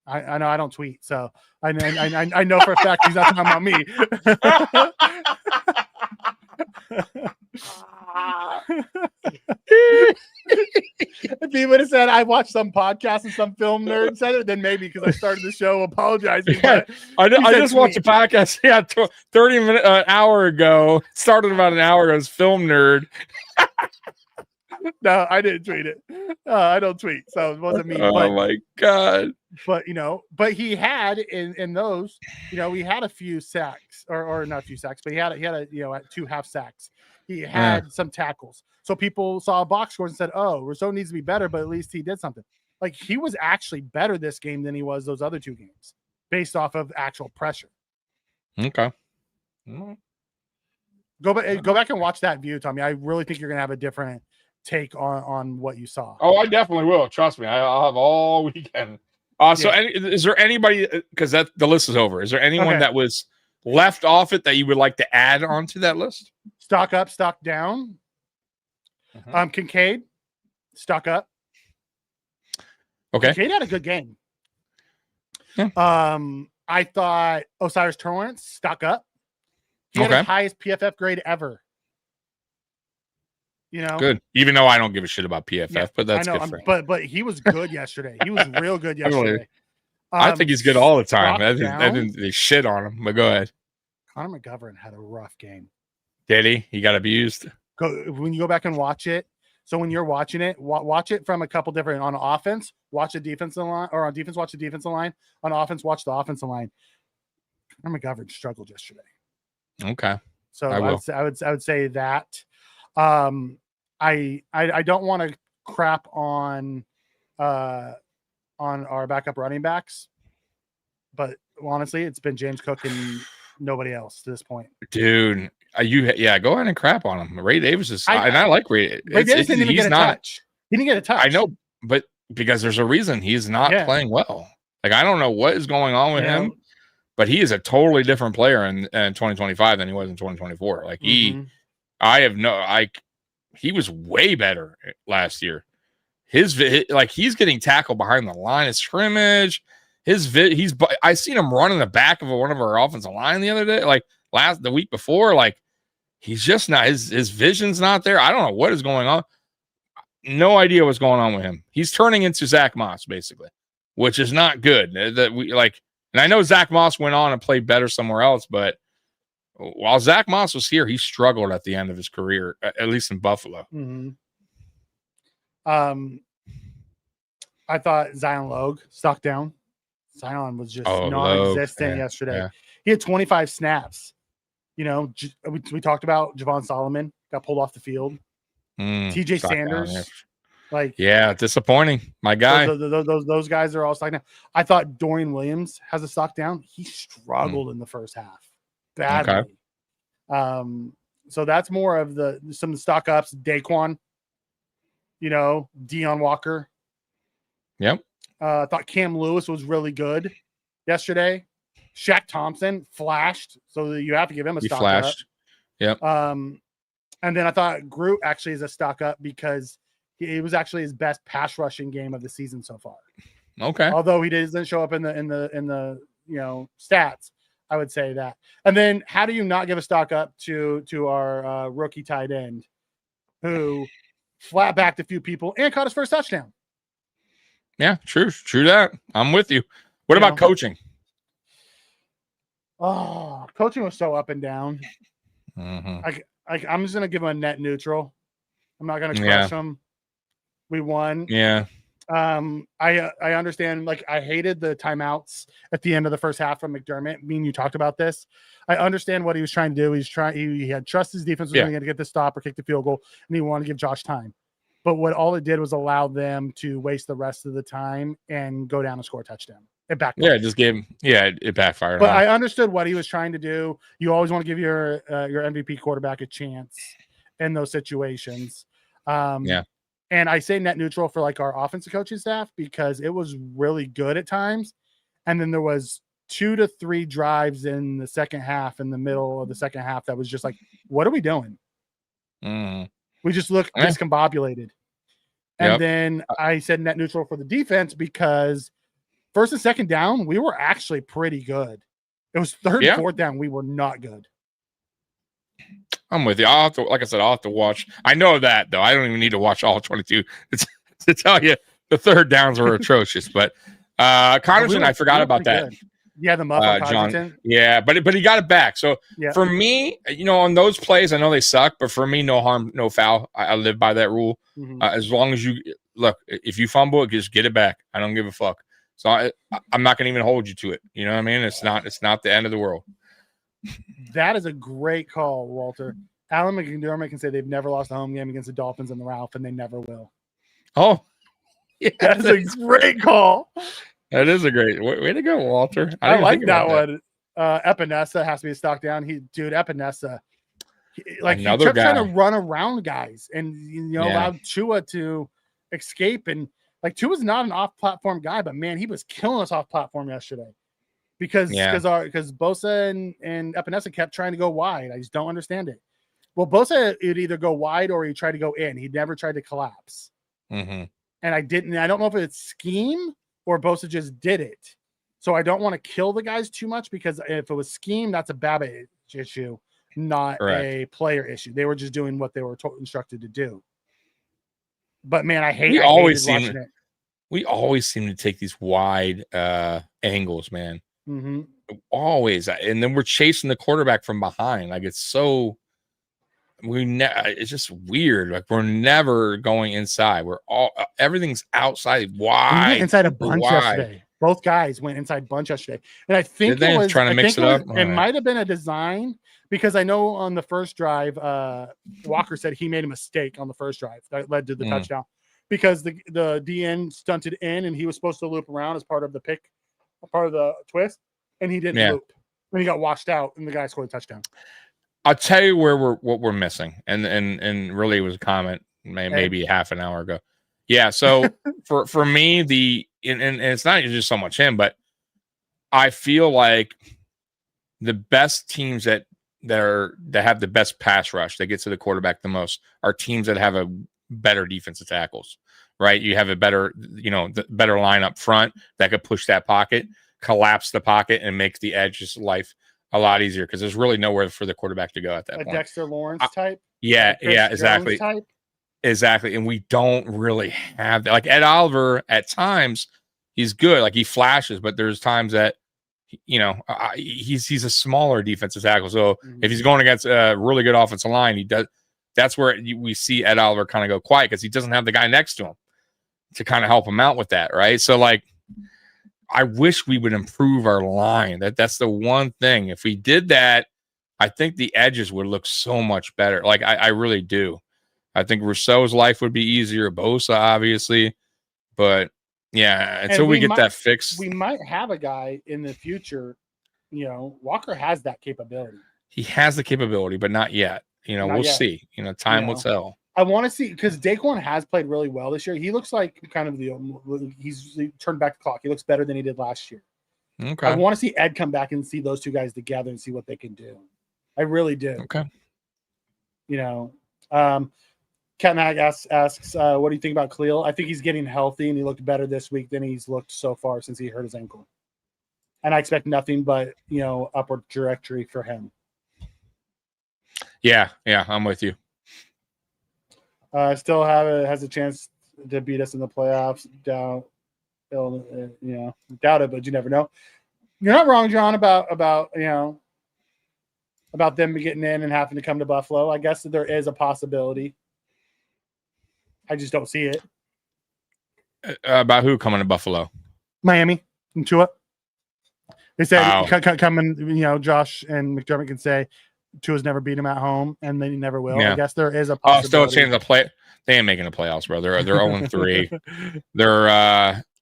I know I don't tweet, so I know for a fact he's not talking about me. If he would have said I watched some podcast and some film nerd said it, then maybe because I started the show apologizing. Yeah, I just watched a podcast. Yeah, 30 minutes, an hour ago. Started about an hour ago. It was film nerd. No, I didn't tweet it. I don't tweet, so it wasn't me. Oh my god! But he had in those, he had a few sacks, or not a few sacks, but he had 2 half sacks. He had some tackles, so people saw box scores and said, "Oh, Rousseau needs to be better," but at least he did something. Like, he was actually better this game than he was those other 2 games, based off of actual pressure. Okay. Go back and watch that view, Tommy. I really think you're gonna have a different take on what you saw. Oh, I definitely will. Trust me. I'll have all weekend. So is there anybody, because that the list is over, is there anyone that was left off it that you would like to add onto that list? Stock up, stock down. Kincaid, stock up. Okay. Kincaid had a good game. Yeah. I thought Osiris Torrance, stock up. He had his highest PFF grade ever. You know, good. Even though I don't give a shit about PFF, but that's good for him. But he was good yesterday. He was real good yesterday. I think he's good all the time. I didn't they shit on him, but go ahead. Connor McGovern had a rough game. Did he? He got abused. When you go back and watch it. So when you're watching it, watch it from a couple different. On offense, watch the defensive line, or on defense, watch the defensive line. On offense, watch the offensive line. Connor McGovern struggled yesterday. Okay. So I would say that. I don't want to crap on our backup running backs, but honestly, it's been James Cook and nobody else to this point. Dude, go ahead and crap on him. Ray Davis is, and I like Ray. Ray Davis didn't even get a touch. He didn't get a touch. I know, but because there's a reason he's not playing well. Like, I don't know what is going on with him, but he is a totally different player in 2025 than he was in 2024. Like he was way better last year. He's getting tackled behind the line of scrimmage. I seen him running the back of one of our offensive line the other day, like the week before. Like, he's just not, his vision's not there. I don't know what is going on. No idea what's going on with him. He's turning into Zach Moss, basically, which is not good. And I know Zach Moss went on and played better somewhere else, but while Zach Moss was here, he struggled at the end of his career, at least in Buffalo. I thought Zion Logue stock down. Zion was just non-existent yesterday. Yeah. He had 25 snaps. You know, we talked about Javon Solomon got pulled off the field. TJ Sanders, disappointing. My guy. Those guys are all stock down. I thought Dorian Williams has a stock down. He struggled in the first half badly. Okay. So that's more of some stock ups. Daquan, Deion Walker. Yep. I thought Cam Lewis was really good yesterday. Shaq Thompson flashed, so you have to give him a stock up. He flashed. Yep. And then I thought Groot actually is a stock up because it was actually his best pass rushing game of the season so far. Okay. Although he doesn't show up in the stats, I would say that. And then how do you not give a stock up to our rookie tight end who flat backed a few people and caught his first touchdown? Yeah, true that. I'm with you. What about coaching? Oh, coaching was so up and down. I'm just gonna give him a net neutral. I'm not gonna crush him. We won. Yeah. I understand. Like, I hated the timeouts at the end of the first half from McDermott. Me and you talked about this. I understand what he was trying to do. He had trust his defense was going to get the stop or kick the field goal, and he wanted to give Josh time. But all it did was allow them to waste the rest of the time and go down and score a touchdown. It backfired. Yeah, just gave him. Yeah, it backfired. But I understood what he was trying to do. You always want to give your MVP quarterback a chance in those situations. And I say net neutral for like our offensive coaching staff because it was really good at times. And then there was 2 to 3 drives in the second half, in the middle of the second half, that was just like, what are we doing? We just looked discombobulated. And then I said net neutral for the defense because first and second down, we were actually pretty good. It was third and fourth down. We were not good. I'm with you. I'll have to watch. I know that, though. I don't even need to watch all 22 to tell you the third downs were atrocious. But Connaughton, I forgot about that. Good. Yeah, the muff John. Yeah, but he got it back. So for me, on those plays, I know they suck, but for me, no harm, no foul. I live by that rule. As long as you look, if you fumble it, just get it back. I don't give a fuck. So I'm not going to even hold you to it. You know what I mean? It's not the end of the world. That is a great call, Walter. Alan McDermott can say they've never lost a home game against the Dolphins in the Ralph, and they never will. Oh, yeah, that's a great call. That is a great way to go, Walter. I like that one. Epinesa has to be a stock down. Epinesa. Like he Another kept trying guy. to run around guys and allowed Tua to escape. And like Tua's not an off-platform guy, but man, he was killing us off-platform yesterday because Bosa and Epinesa kept trying to go wide. I just don't understand it. Well, Bosa would either go wide or he tried to go in. He never tried to collapse. Mm-hmm. And I don't know if it's scheme or Bosa just did it. So I don't want to kill the guys too much because if it was scheme, that's a Babbitt issue, not a player issue. They were just doing what they were instructed to do. But man, I hated watching it. We always seem to take these wide angles, man. Mm-hmm. Always. And then we're chasing the quarterback from behind. Like it's just weird. Like we're never going inside. Everything's outside wide. We went inside a bunch yesterday. Both guys went inside bunch yesterday. And I think it was trying to mix it up. It might have been a design because I know on the first drive, Walker said he made a mistake on the first drive that led to the touchdown because the DN stunted in and he was supposed to loop around as part of the twist, and he didn't loop. And he got washed out, and the guy scored a touchdown. I'll tell you what we're missing, and really it was a comment maybe half an hour ago. Yeah, so for me, and it's not just so much him, but I feel like the best teams that have the best pass rush that gets to the quarterback the most are teams that have a better defensive tackles, right? You have a better, the better line up front that could push that pocket, collapse the pocket, and make the edge's life a lot easier because there's really nowhere for the quarterback to go at that point. Dexter Lawrence type? Yeah, exactly. Type? Exactly. And we don't really have that. Like Ed Oliver, at times, he's good. Like he flashes, but there's times that, he's a smaller defensive tackle. So if he's going against a really good offensive line, that's where we see Ed Oliver kind of go quiet because he doesn't have the guy next to him to kind of help him out with that, right? So, like, I wish we would improve our line. That's the one thing. If we did that, I think the edges would look so much better. Like, I really do. I think Rousseau's life would be easier. Bosa, obviously. But, yeah, until we get that fixed. We might have a guy in the future. Walker has that capability. He has the capability, but not yet. We'll see. Time will tell. I want to see because Daquan has played really well this year. He looks like kind of he's turned back the clock. He looks better than he did last year. Okay. I want to see Ed come back and see those two guys together and see what they can do. I really do. Okay. Cat Mag asks, what do you think about Khalil? I think he's getting healthy and he looked better this week than he's looked so far since he hurt his ankle. And I expect nothing but, upward trajectory for him. Yeah, I'm with you. Still has a chance to beat us in the playoffs. Doubt it, but you never know. You're not wrong, John, about them getting in and having to come to Buffalo. I guess that there is a possibility. I just don't see it. About who coming to Buffalo? Miami and Tua. They said coming. Josh and McDermott can say Tua's never beat him at home, and they never will. Yeah. I guess there is a possibility. Still a chance to play. They ain't making the playoffs, bro. They're 0-3. They're.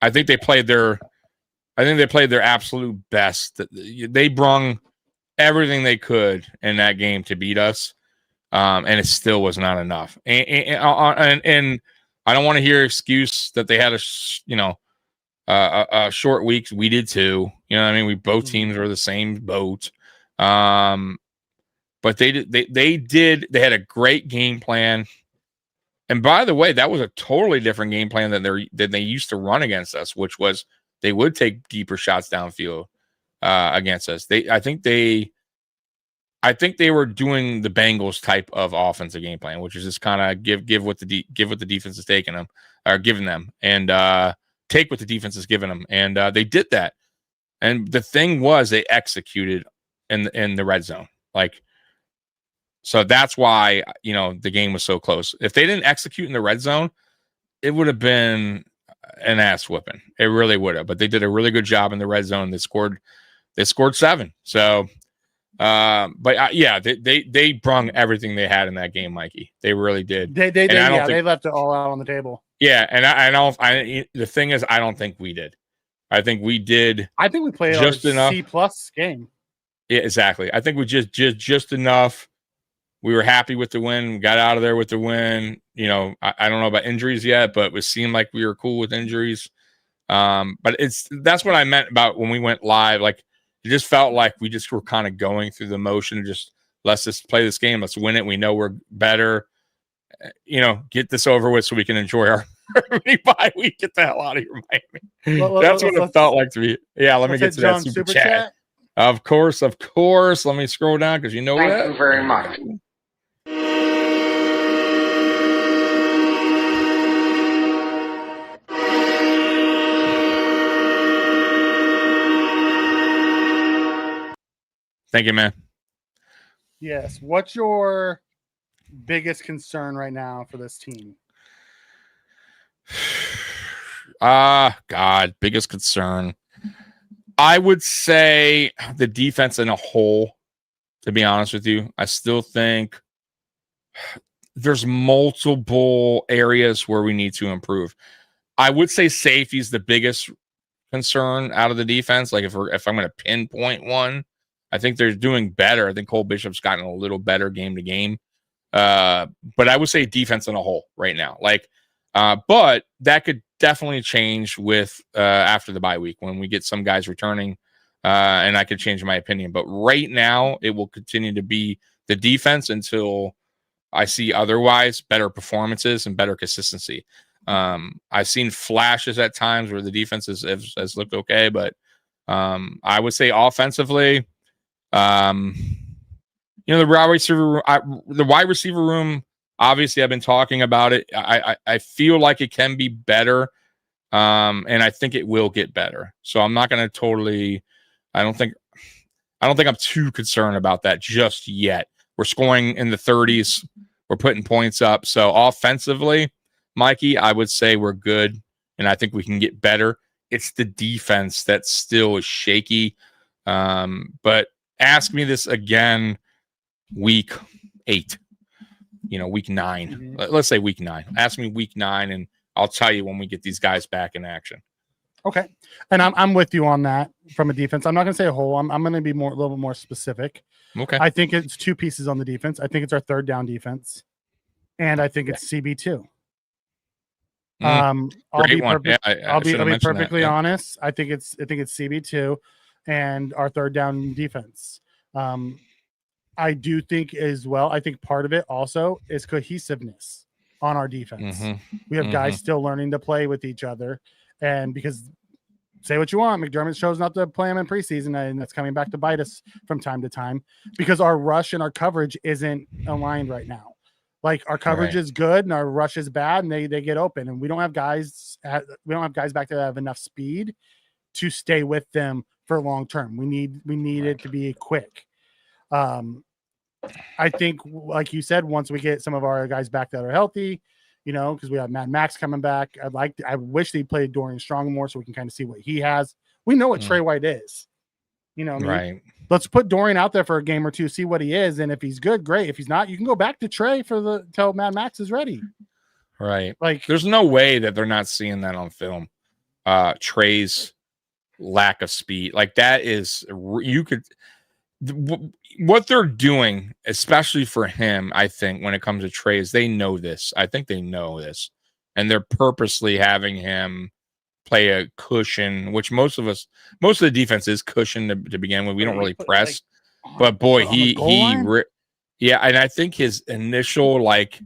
I think they played their absolute best. They brung everything they could in that game to beat us, and it still was not enough. And I don't want to hear excuse that they had a short week. We did too. You know what I mean? We both teams were the same boat. But they had a great game plan. And by the way, that was a totally different game plan than they used to run against us, which was they would take deeper shots downfield against us. I think they were doing the Bengals type of offensive game plan, which is just kind of give what the defense is taking them or giving them, and take what the defense is giving them, and they did that. And the thing was, they executed in the red zone, like. So that's why, the game was so close. If they didn't execute in the red zone, it would have been an ass whipping. It really would have. But they did a really good job in the red zone. They scored 7. So, they brung everything they had in that game, Mikey. They really did. They left it all out on the table. Yeah, and the thing is, I don't think we did. I think we did. I think we played just enough C+ game. Yeah, exactly. I think we just enough we were happy with the win. We got out of there with the win. You know, I don't know about injuries yet, but it seemed like we were cool with injuries. But that's what I meant about when we went live. Like, it just felt like we just were kind of going through the motion. Just let's just play this game. Let's win it. We know we're better. You know, get this over with so we can enjoy our bye week. Get the hell out of here, Miami. That's what it felt like to me. Yeah, let me get to that super chat. Of course. Let me scroll down because you know Thank you very much. Thank you, man. Yes. What's your biggest concern right now for this team? God, biggest concern. I would say the defense in a whole, to be honest with you. I still think there's multiple areas where we need to improve. I would say safety is the biggest concern out of the defense. Like if I'm going to pinpoint one, I think they're doing better. I think Cole Bishop's gotten a little better game to game. But I would say defense in a whole right now. Like, but that could definitely change with after the bye week when we get some guys returning, and I could change my opinion. But right now, it will continue to be the defense until I see otherwise, better performances and better consistency. I've seen flashes at times where the defense has looked okay, but I would say offensively, you know, the wide receiver room, obviously I've been talking about it. I feel like it can be better. And I think it will get better. So I'm not going to totally, I don't think I'm too concerned about that just yet. We're scoring in the 30s. We're putting points up. So offensively, Mikey, I would say we're good. And I think we can get better. It's the defense that still is shaky. But ask me this again, week 8, week 9. Mm-hmm. Let's say week 9. Ask me week 9 and I'll tell you when we get these guys back in action. Okay. And I'm with you on that from a defense. I'm not going to say a whole. I'm going to be a little bit more specific. Okay. I think it's 2 pieces on the defense. I think it's our third down defense. And I think it's CB2. I'll be perfectly honest. I think it's CB2 and our third down defense. I do think as well, I think part of it also is cohesiveness on our defense. Mm-hmm. We have guys still learning to play with each other. And because say what you want, McDermott chose not to play him in preseason, and that's coming back to bite us from time to time because our rush and our coverage isn't aligned right now. Like our coverage is good and our rush is bad, and they get open, and we don't have guys back there that have enough speed to stay with them for long term. We need it to be quick. I think, like you said, once we get some of our guys back that are healthy, because we have Mad Max coming back. I wish they played Dorian Strong more so we can kind of see what he has. We know what Trey White is. Right. Let's put Dorian out there for a game or two, see what he is, and if he's good, great. If he's not, you can go back to Trey till Mad Max is ready. Right. Like, there's no way that they're not seeing that on film. Trey's lack of speed, like that is what they're doing, especially for him. I think when it comes to Trey, is they know this. I think they know this, and they're purposely having him play a cushion, which most of the defense is cushion to begin with. We don't really press, but boy, and I think his initial, like,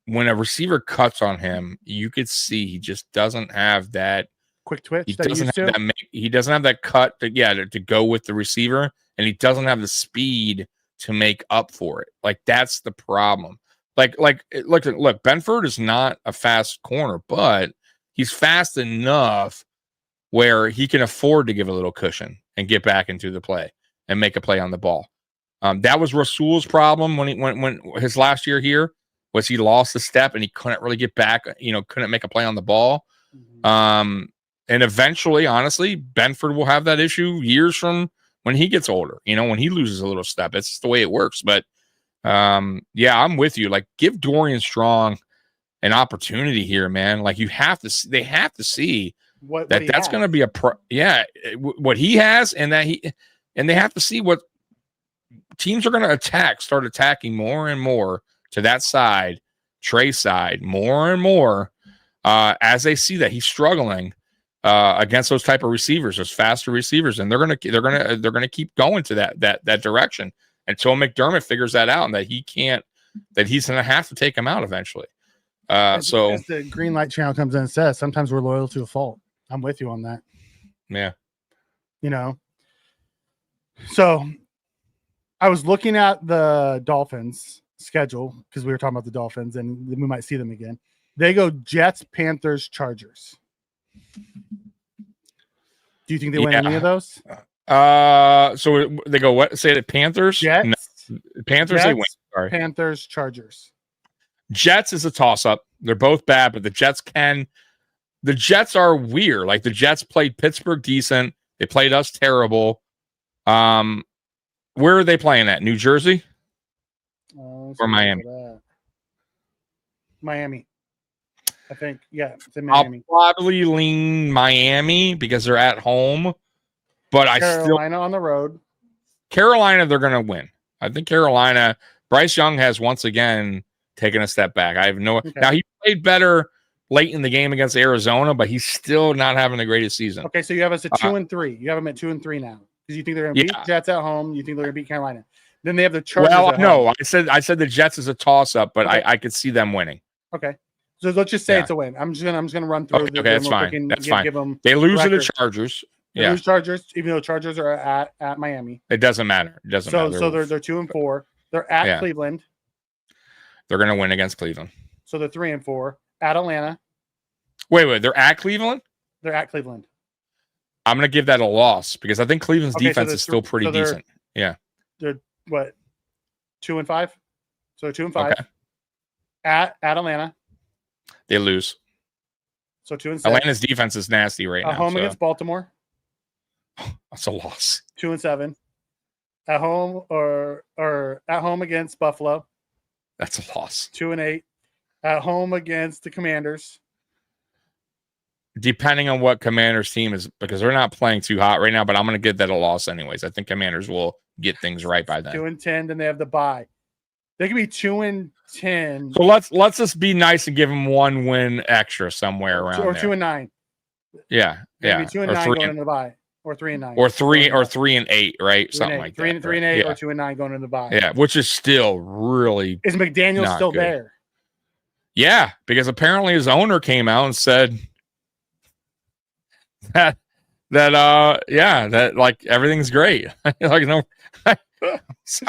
when a receiver cuts on him, you could see he just doesn't have that quick twitch. He doesn't have that cut to go with the receiver, and he doesn't have the speed to make up for it. Like, that's the problem. Look, Benford is not a fast corner, but he's fast enough where he can afford to give a little cushion and get back into the play and make a play on the ball. That was Rasul's problem when his last year here was he lost a step and he couldn't really get back, couldn't make a play on the ball. And eventually, honestly, Benford will have that issue years from when he gets older, when he loses a little step. It's just the way it works. But I'm with you. Like, give Dorian Strong an opportunity here, man. Like, they have to see that's going to be what he has, and they have to see teams are going to start attacking more and more to that side, Trey's side, more and more as they see that he's struggling against those type of receivers, those faster receivers, and they're gonna keep going to that direction until McDermott figures that out and that he's gonna have to take him out eventually. So as the green light channel comes in and says, sometimes we're loyal to a fault. I'm with you on that. Yeah. So I was looking at the Dolphins schedule because we were talking about the Dolphins and we might see them again. They go Jets, Panthers, Chargers. Do you think they win any of those? So they go what? Say it, Panthers? Jets? No. Panthers, Jets, they win. Sorry. Panthers, Chargers. Jets is a toss-up. They're both bad, but the Jets are weird. Like the Jets played Pittsburgh decent. They played us terrible. Where are they playing at? New Jersey? Or Miami? Miami. I think, yeah, it's in Miami. I'll probably lean Miami because they're at home, but Carolina on the road. Carolina, they're going to win. I think Carolina, Bryce Young has once again taken a step back. I have Now he played better late in the game against Arizona, but he's still not having the greatest season. Okay, so you have us at 2-3. You have them at 2-3 now because you think they're going to beat Jets at home. You think they're going to beat Carolina. Then they have the Chargers. Well, no, I said the Jets is a toss-up, but I could see them winning. Okay. So let's just say it's a win. I'm just gonna run through. Okay, that's fine. That's fine. They lose to the Chargers. They lose Chargers, even though Chargers are at Miami. It doesn't matter. It doesn't matter. So they're 2-4. They're at Cleveland. They're gonna win against Cleveland. So they're 3-4 at Atlanta. Wait, they're at Cleveland? They're at Cleveland. I'm gonna give that a loss because I think Cleveland's defense is still pretty decent. Yeah. They're what? 2-5. So they're 2-5. Okay. At Atlanta. They lose. So 2-6. Atlanta's defense is nasty right now. Home against Baltimore. That's a loss. 2-7. At home or at home against Buffalo. That's a loss. 2-8. At home against the Commanders. Depending on what Commanders team is, because they're not playing too hot right now, but I'm going to give that a loss anyways. I think Commanders will get things right by then. 2-10, then they have the bye. They could be 2-10. So let's just be nice and give them one win extra somewhere around or there. 2-9. Yeah. 2-9 going into the bye. Or 3-9. Or 3-8, right? Something like that. 3-8 or 2-9 going into the bye. Yeah, which is still really. Is McDaniel still there? Yeah, because apparently his owner came out and said that like everything's great. Like no. So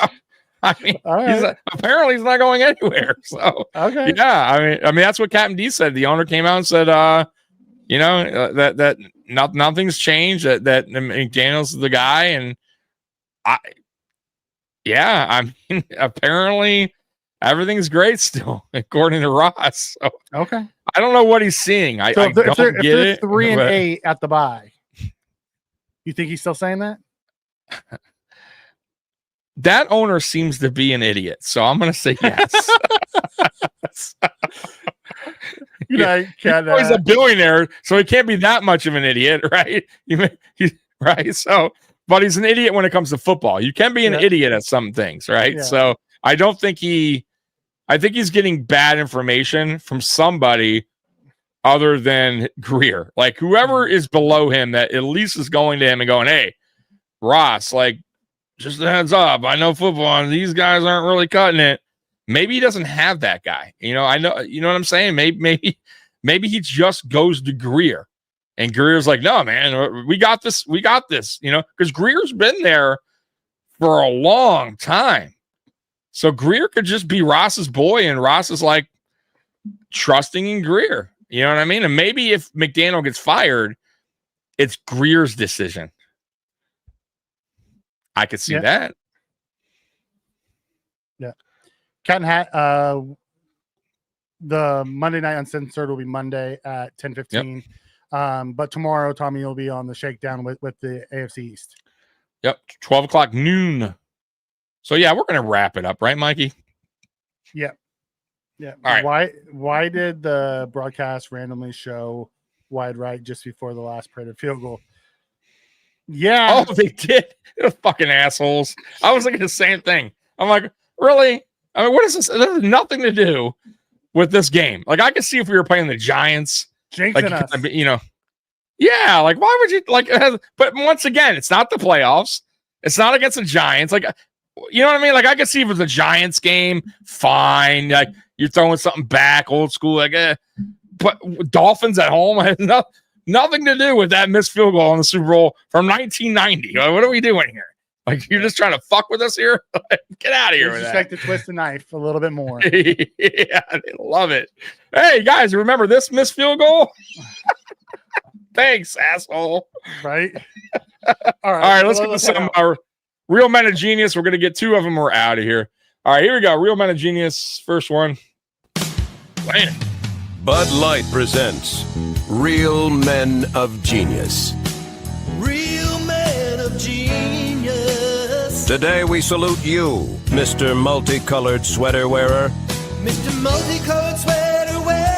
I mean, apparently he's not going anywhere. So okay, yeah. I mean that's what Captain D said. The owner came out and said, that nothing's changed. That McDaniel's the guy, and I mean apparently everything's great still, according to Ross. So, okay, I don't know what he's seeing. I don't get it. 3-8 at the bye. You think he's still saying that? That owner seems to be an idiot, so I'm going to say yes. He's a billionaire, so he can't be that much of an idiot, right? Right. So, but he's an idiot when it comes to football. You can be an idiot at some things, right? Yeah. So, I think he's getting bad information from somebody other than Greer. Like whoever is below him that at least is going to him and going, "Hey, Ross, like, just a heads up. I know football, and these guys aren't really cutting it." Maybe he doesn't have that guy. I know. You know what I'm saying? Maybe he just goes to Greer, and Greer's like, "No, man, we got this. We got this." Because Greer's been there for a long time, so Greer could just be Ross's boy, and Ross is like trusting in Greer. You know what I mean? And maybe if McDaniel gets fired, it's Greer's decision. I could see that. Yeah. Cat and Hat, the Monday Night Uncensored will be Monday at 10:15. Yep. But tomorrow, Tommy will be on the shakedown with the AFC East. Yep. 12 o'clock noon. So, yeah, we're going to wrap it up, right, Mikey? Yeah. Yeah. All right. Why did the broadcast randomly show wide right just before the last Predator field goal? Yeah. Oh, they did. They're fucking assholes. I was thinking the same thing. I'm like, really? I mean, what is this? This has nothing to do with this game. Like, I could see if we were playing the Giants, Jinxing us. you know, yeah, like, why would you, like, but once again, it's not the playoffs. It's not against the Giants. Like, you know what I mean? Like, I could see if it was a Giants game, fine. Like, you're throwing something back, old school, like, but Dolphins at home has nothing to do with that missed field goal in the Super Bowl from 1990. Like, what are we doing here? Like, you're just trying to fuck with us here? Get out of here with just that. like to twist the knife a little bit more. Yeah, they love it. Hey, guys, remember this missed field goal? Thanks, asshole. Right? All right, let's get to some Real Men of Genius. We're going to get two of them. We're out of here. All right, here we go. Real Men of Genius. First one. Land. Bud Light presents Real Men of Genius. Real men of genius. Today we salute you, Mr. Multicolored Sweater Wearer. Mr. Multicolored Sweater Wearer.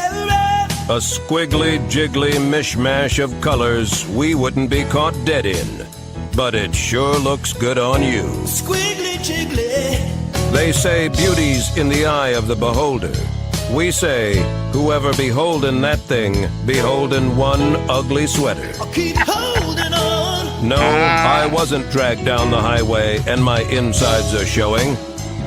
A squiggly, jiggly mishmash of colors we wouldn't be caught dead in. But it sure looks good on you. Squiggly jiggly. They say beauty's in the eye of the beholder. We say, whoever beholden that thing, beholden one ugly sweater. I'll keep holding on. No, I wasn't dragged down the highway and my insides are showing.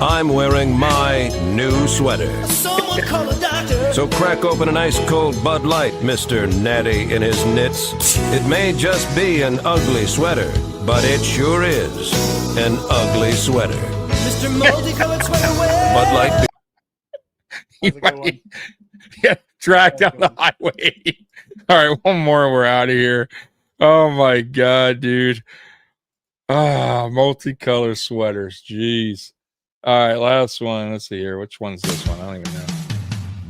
I'm wearing my new sweater. Someone call a doctor. So crack open an ice cold Bud Light, Mr. Natty in his knits. It may just be an ugly sweater, but it sure is an ugly sweater. Mr. Multicolored Sweater Wearer. Bud Light. Yeah, drag down the highway. All right, one more. We're out of here. Oh my god, dude. Multicolor sweaters. Jeez. All right, last one. Let's see here. Which one's this one? I don't even know.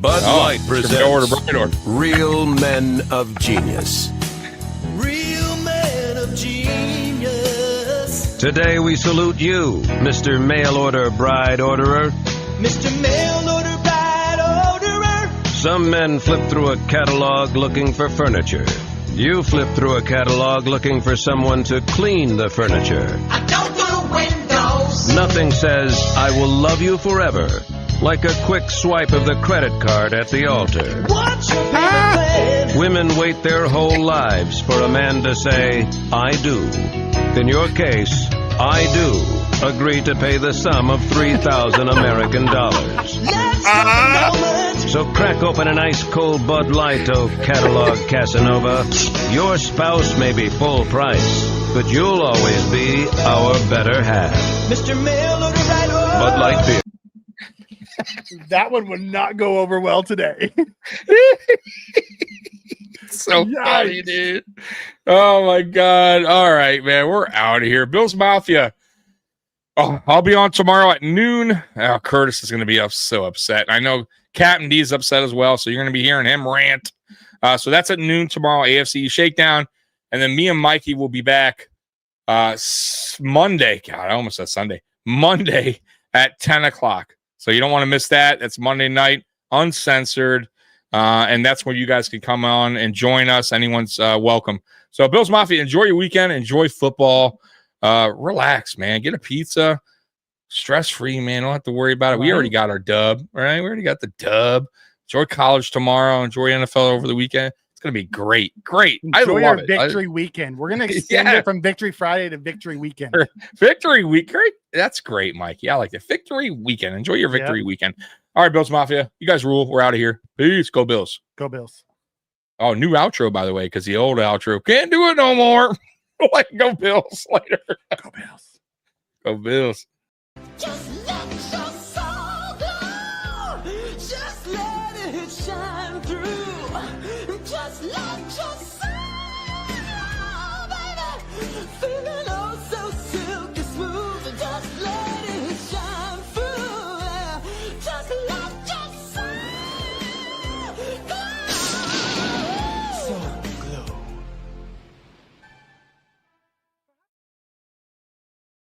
Bud Light presents order. Real Men of Genius. Real men of genius. Today we salute you, Mr. Mail Order Bride Orderer. Mr. Mail Order Bride Orderer. Some men flip through a catalog looking for furniture. You flip through a catalog looking for someone to clean the furniture. I don't do windows. Nothing says, I will love you forever, like a quick swipe of the credit card at the altar. What's your favorite plan? Women wait their whole lives for a man to say, I do. In your case, I do agree to pay the sum of 3,000 American dollars. Let's have a moment. So crack open an ice-cold Bud Light, oh catalog Casanova. Your spouse may be full price, but you'll always be our better half. Mr. Mail Order Bride Orderer. Bud Light beer. That one would not go over well today. So funny, dude. Oh my god. All right, man. We're out of here. Bill's Mafia. Oh, I'll be on tomorrow at noon. Oh, Curtis is going to be so upset. I know Captain D is upset as well, so you're going to be hearing him rant. So that's at noon tomorrow, AFC Shakedown. And then me and Mikey will be back Monday. God, I almost said Sunday. Monday at 10 o'clock. So you don't want to miss that. That's Monday night, uncensored. And that's where you guys can come on and join us. Anyone's welcome. So Bill's Mafia, enjoy your weekend. Enjoy football. Relax, man. Get a pizza. Stress-free, man. Don't have to worry about it. We already got our dub, right? We already got the dub. Enjoy college tomorrow. Enjoy NFL over the weekend. It's going to be great. Great. Enjoy I love our it. victory weekend. We're going to extend it from Victory Friday to Victory Weekend. Victory week. Great. That's great, Mikey. I like it. Victory weekend. Enjoy your victory weekend. All right, Bills Mafia. You guys rule. We're out of here. Peace. Go Bills. Go Bills. Oh, new outro, by the way, because the old outro can't do it no more. Like, go Bills later. Go Bills. Go Bills. Just let your soul go. Just let it shine.